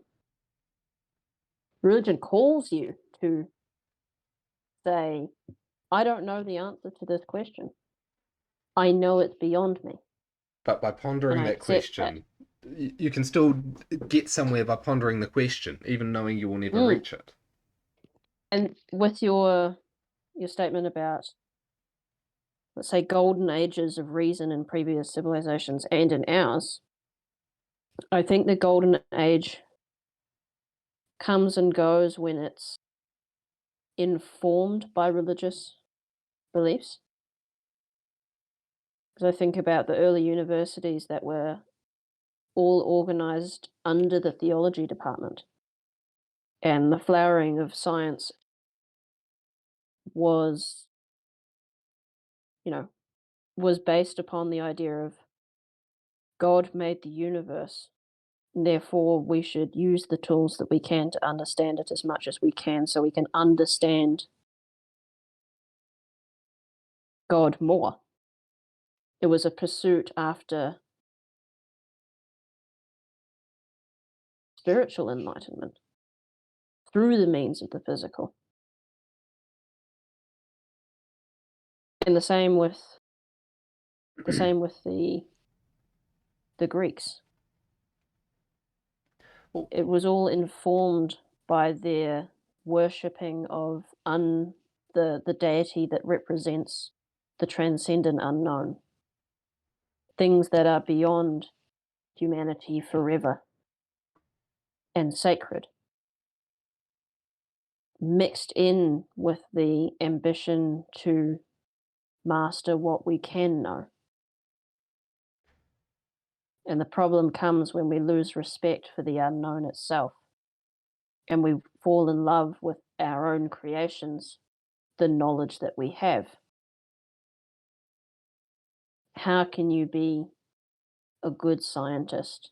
Religion calls you to say, I don't know the answer to this question. I know it's beyond me, But by and pondering I that accept that. question, you can still get somewhere by pondering the question, even knowing you will never Mm. reach it. And with your statement about, let's say, golden ages of reason in previous civilizations and in ours, I think the golden age comes and goes when it's informed by religious beliefs. Because I think about the early universities that were all organized under the theology department, and the flowering of science was, you know, was based upon the idea of God made the universe. And therefore, we should use the tools that we can to understand it as much as we can so we can understand God more. It was a pursuit after spiritual enlightenment through the means of the physical. And the Greeks. Well, It was all informed by their worshipping of the deity that represents the transcendent unknown, things that are beyond humanity forever and sacred, mixed in with the ambition to master what we can know. And the problem comes when we lose respect for the unknown itself and we fall in love with our own creations, the knowledge that we have. How can you be a good scientist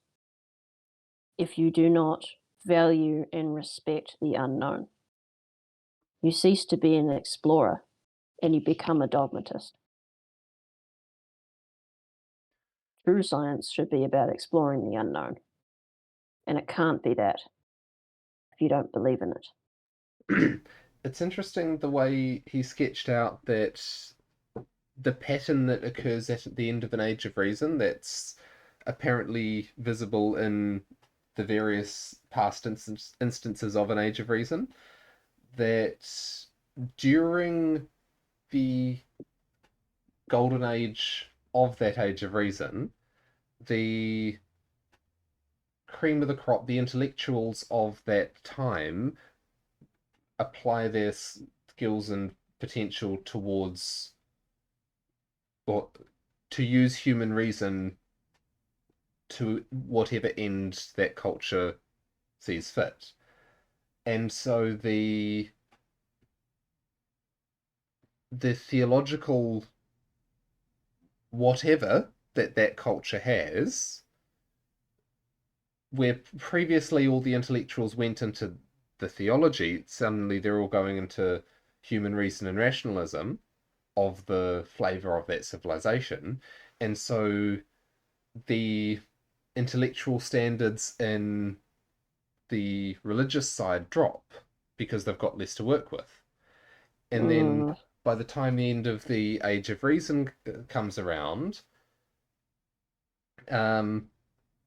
if you do not value and respect the unknown? You cease to be an explorer and you become a dogmatist. True science should be about exploring the unknown, and it can't be that if you don't believe in it. it's interesting the way he sketched out that the pattern that occurs at the end of an age of reason that's apparently visible in the various past instances of an age of reason, that during the golden age of that age of reason, the cream of the crop, the intellectuals of that time, apply their skills and potential towards, or to use human reason to whatever end that culture sees fit. And so the theological whatever that that culture has, where previously all the intellectuals went into the theology, suddenly they're all going into human reason and rationalism of the flavor of that civilization. And so the intellectual standards in the religious side drop because they've got less to work with. And then Mm, by the time the end of the Age of Reason comes around, um,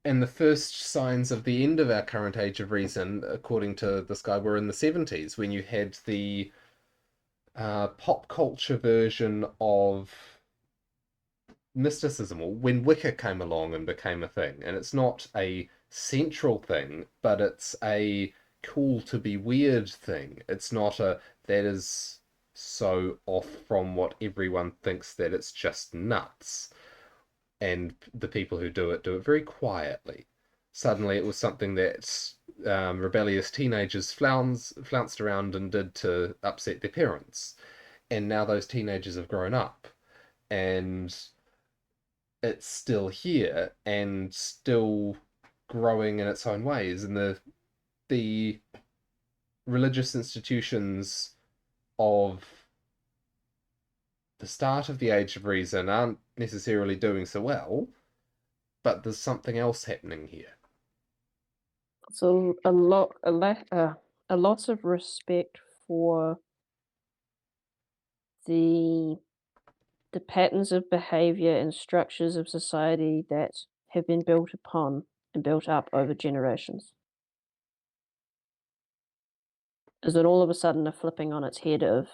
and the first signs of the end of our current Age of Reason, according to this guy, were in the 70s when you had the pop culture version of mysticism, or when Wicca came along and became a thing. And it's not a central thing, but it's a cool to be weird thing. It's not a that is so off from what everyone thinks that it's just nuts. And the people who do it very quietly. Suddenly, it was something that rebellious teenagers flounced around and did to upset their parents. And now those teenagers have grown up, and it's still here and still growing in its own ways. And the religious institutions of the start of the Age of Reason aren't necessarily doing so well, but there's something else happening here. so a lot of respect for the the patterns of behavior and structures of society that have been built upon and built up over generations. Is it all of a sudden a flipping on its head of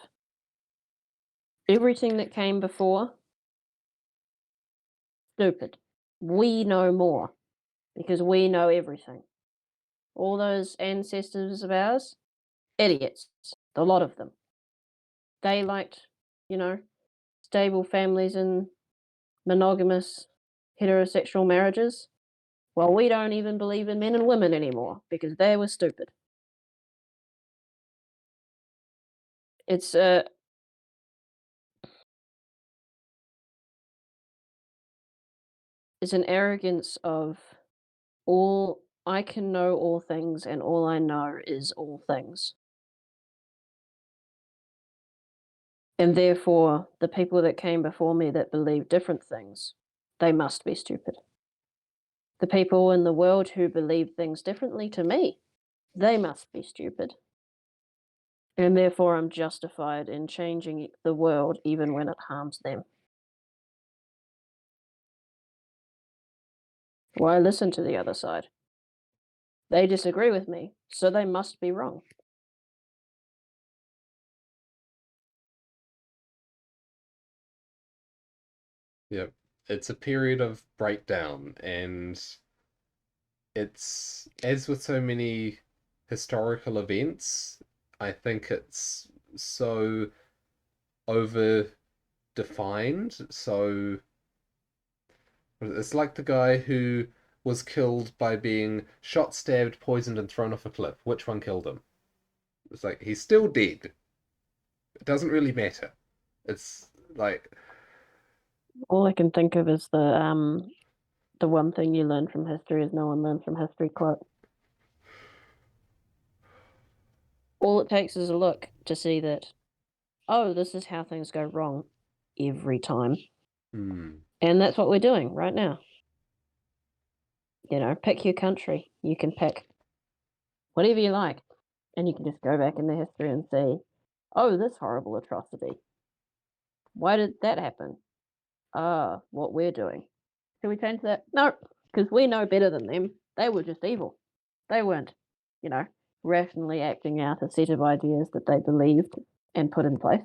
everything that came before? Stupid. We know more because we know everything. All those ancestors of ours, idiots. A lot of them. They liked, you know, stable families and monogamous heterosexual marriages. Well, we don't even believe in men and women anymore because they were stupid. It's a it's an arrogance of all I can know all things and all I know is all things. And therefore the people that came before me that believe different things, they must be stupid. The people in the world who believe things differently to me, they must be stupid. And therefore I'm justified in changing the world even when it harms them. Why listen to the other side? They disagree with me, so they must be wrong. Yep. It's a period of breakdown, and it's, as with so many historical events, I think it's so over defined. So it's like the guy who was killed by being shot, stabbed, poisoned, and thrown off a cliff. Which one killed him? It's like he's still dead. It doesn't really matter. It's like, All I can think of is the one thing you learn from history is no one learns from history quote. All it takes is a look to see that, oh, this is how things go wrong every time. hmm, And that's what we're doing right now. Pick your country. You can pick whatever you like. And you can just go back in the history and see, oh, this horrible atrocity. Why did that happen? Ah, what we're doing. Should we change that? No, because we know better than them. They were just evil. They weren't, you know, rationally acting out a set of ideas that they believed and put in place.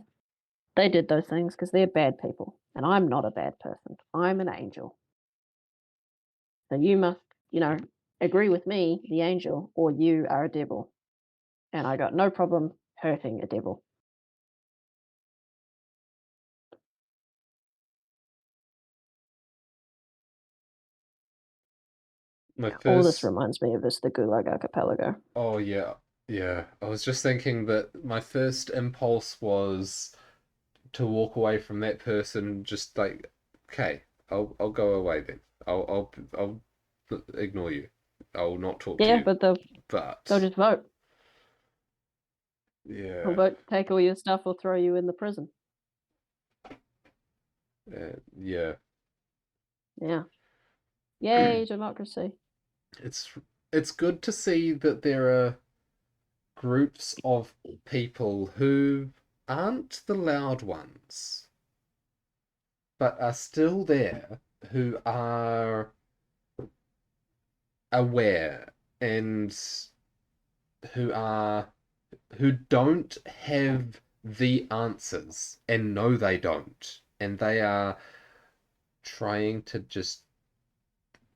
They did those things because they're bad people. And I'm not a bad person. I'm an angel. So you must, you know, agree with me, the angel, or you are a devil. And I got no problem hurting a devil. my Yeah, all this first. reminds me of this the Gulag Archipelago. Oh yeah, yeah. I was just thinking that my first impulse was to walk away from that person, just like, okay, I'll go away then. I'll ignore you. I'll not talk to Yeah, you. but they'll But just vote. They'll yeah, vote to take all your stuff or throw you in the prison. yeah, Yeah. Yay, democracy. it's it's good to see that there are groups of people who aren't the loud ones, but are still there, who are aware and who are who don't have the answers and know they don't, and they are trying to just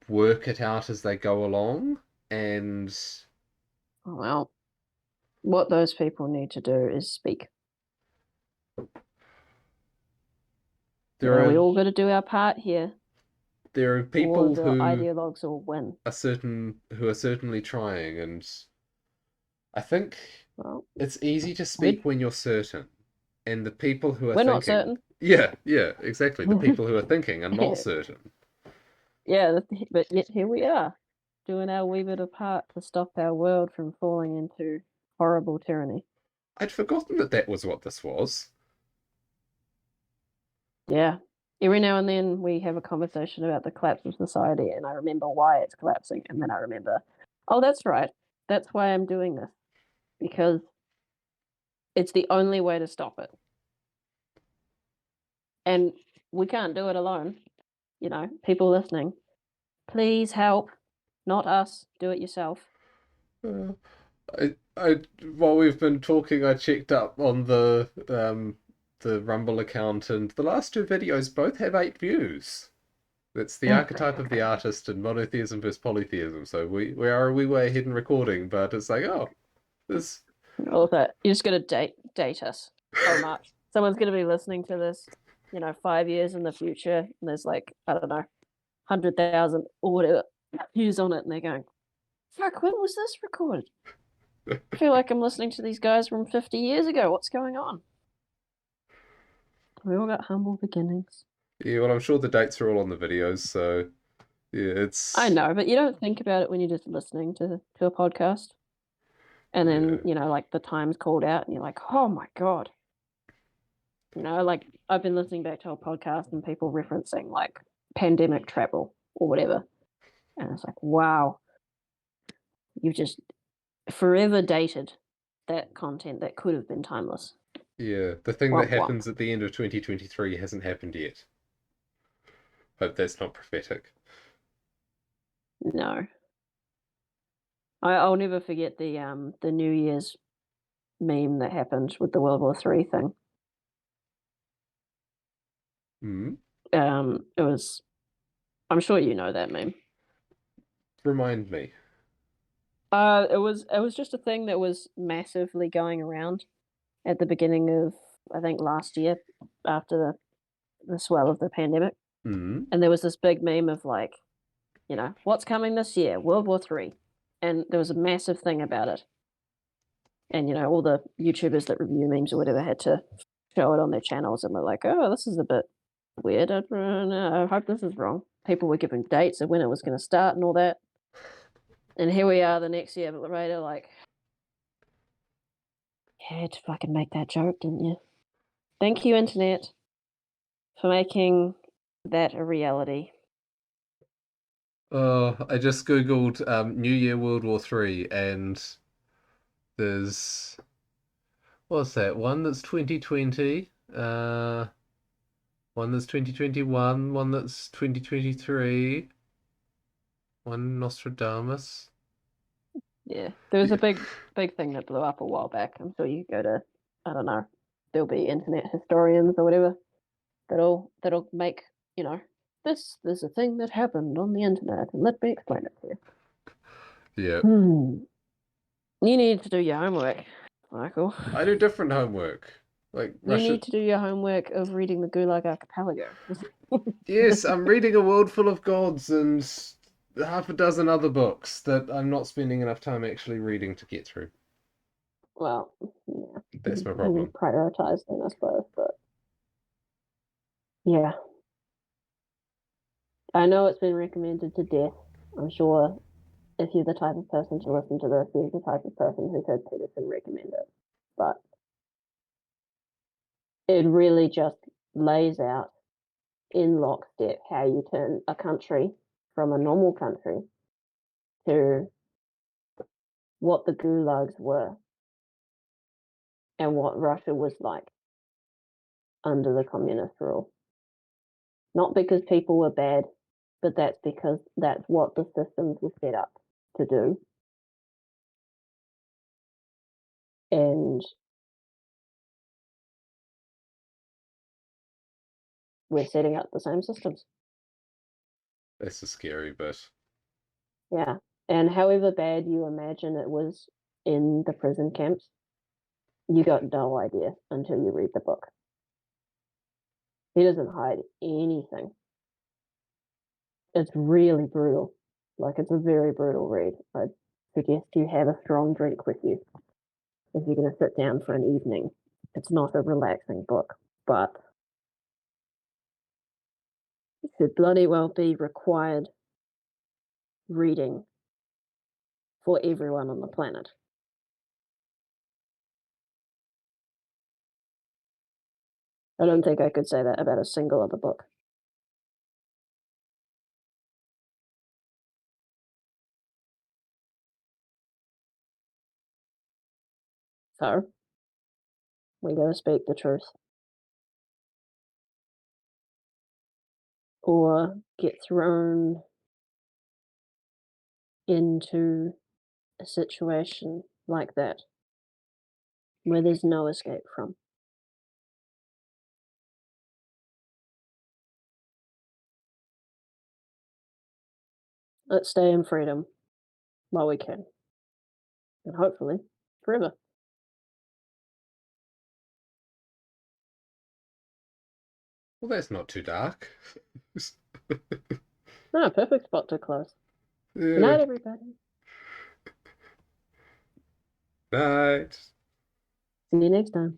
work it out as they go along. And Oh, well, what those people need to do is speak. You there know, we are all got to do our part here, there are or people the who ideologues will win. are certainly trying, and I think Well, it's easy to we speak when you're certain, and the people who are we're not thinking, certain. yeah, exactly, the people who are thinking are not Yeah, certain. yeah, but yet here we are, doing our wee bit of part to stop our world from falling into horrible tyranny. I'd forgotten that that was what this was. Yeah. Every now and then we have a conversation about the collapse of society, and I remember why it's collapsing, and then I remember, oh, that's right. That's why I'm doing this, because it's the only way to stop it. And we can't do it alone. You know, people listening, please help, not us, do it yourself. Uh, I while we've been talking, I checked up on the Rumble account, and the last two videos both have 8 views. That's the archetype of the artist and monotheism versus polytheism. So we are a wee way ahead in recording, but it's like, oh, this. All of that. You're just gonna date us so much. Someone's gonna be listening to this, 5 years in the future, and there's like, I don't know, 100,000 or whatever views on it, and they're going, fuck, when was this recorded? I feel like I'm listening to these guys from 50 years ago. What's going on? We all got humble beginnings. Yeah, well, I'm sure the dates are all on the videos, so yeah, I it's know, but you don't think about it when you're just listening to a podcast. And then, yeah, like the time's called out and you're like, oh my God. Like I've been listening back to a podcast and people referencing like pandemic travel or whatever. And it's like, wow, you've just forever dated that content that could have been timeless. yeah. The thing that Womp womp. happens at the end of 2023 hasn't happened yet. Hope that's not prophetic. No. I'll never forget the New Year's meme that happened with the World War III thing. Hmm. It was, I'm sure you know that meme. Remind me. It was just a thing that was massively going around at the beginning of, I think, last year after the swell of the pandemic. Hmm. And there was this big meme of like, what's coming this year? World War III. And there was a massive thing about it. And all the YouTubers that review memes or whatever had to show it on their channels and were like, oh, this is a bit weird. I don't know. I hope this is wrong. People were giving dates of when it was going to start and all that. And here we are the next year later, like, you had to fucking make that joke, didn't you? Thank you, Internet, for making that a reality. I just googled New Year World War Three, and there's what's that? One that's 2020, one that's 2021, one that's 2023, one Nostradamus. Yeah, there was a Yeah, big thing that blew up a while back. I'm sure you go to, I don't know, there'll be internet historians or whatever that'll make this. There's a thing that happened on the internet, and let me explain it to you. yeah. You need to do your homework, Michael. I do different homework. Like You Russia. need to do your homework of reading the Gulag Archipelago. Yes, I'm reading A World Full of Gods and half a dozen other books that I'm not spending enough time actually reading to get through. Well, yeah, That's my you problem. prioritize then, I suppose. But Yeah. I know it's been recommended to death. I'm sure if you're the type of person to listen to this, you're the type of person who's heard Peterson recommend it. But it really just lays out in lockstep how you turn a country from a normal country to what the gulags were and what Russia was like under the communist rule. Not because people were bad, but that's because that's what the systems were set up to do. And we're setting up the same systems. That's a scary bit. Yeah. And however bad you imagine it was in the prison camps, you got no idea until you read the book. He doesn't hide anything. It's really brutal. Like, it's a very brutal read. I'd suggest you have a strong drink with you if you're going to sit down for an evening. It's not a relaxing book, but it should bloody well be required reading for everyone on the planet. I don't think I could say that about a single other book. So, we gotta speak the truth. Or get thrown into a situation like that where there's no escape from. Let's stay in freedom while we can, and hopefully forever. Well, that's not too dark. Ah, perfect spot to close. Good Yeah. night, everybody. Night. See you next time.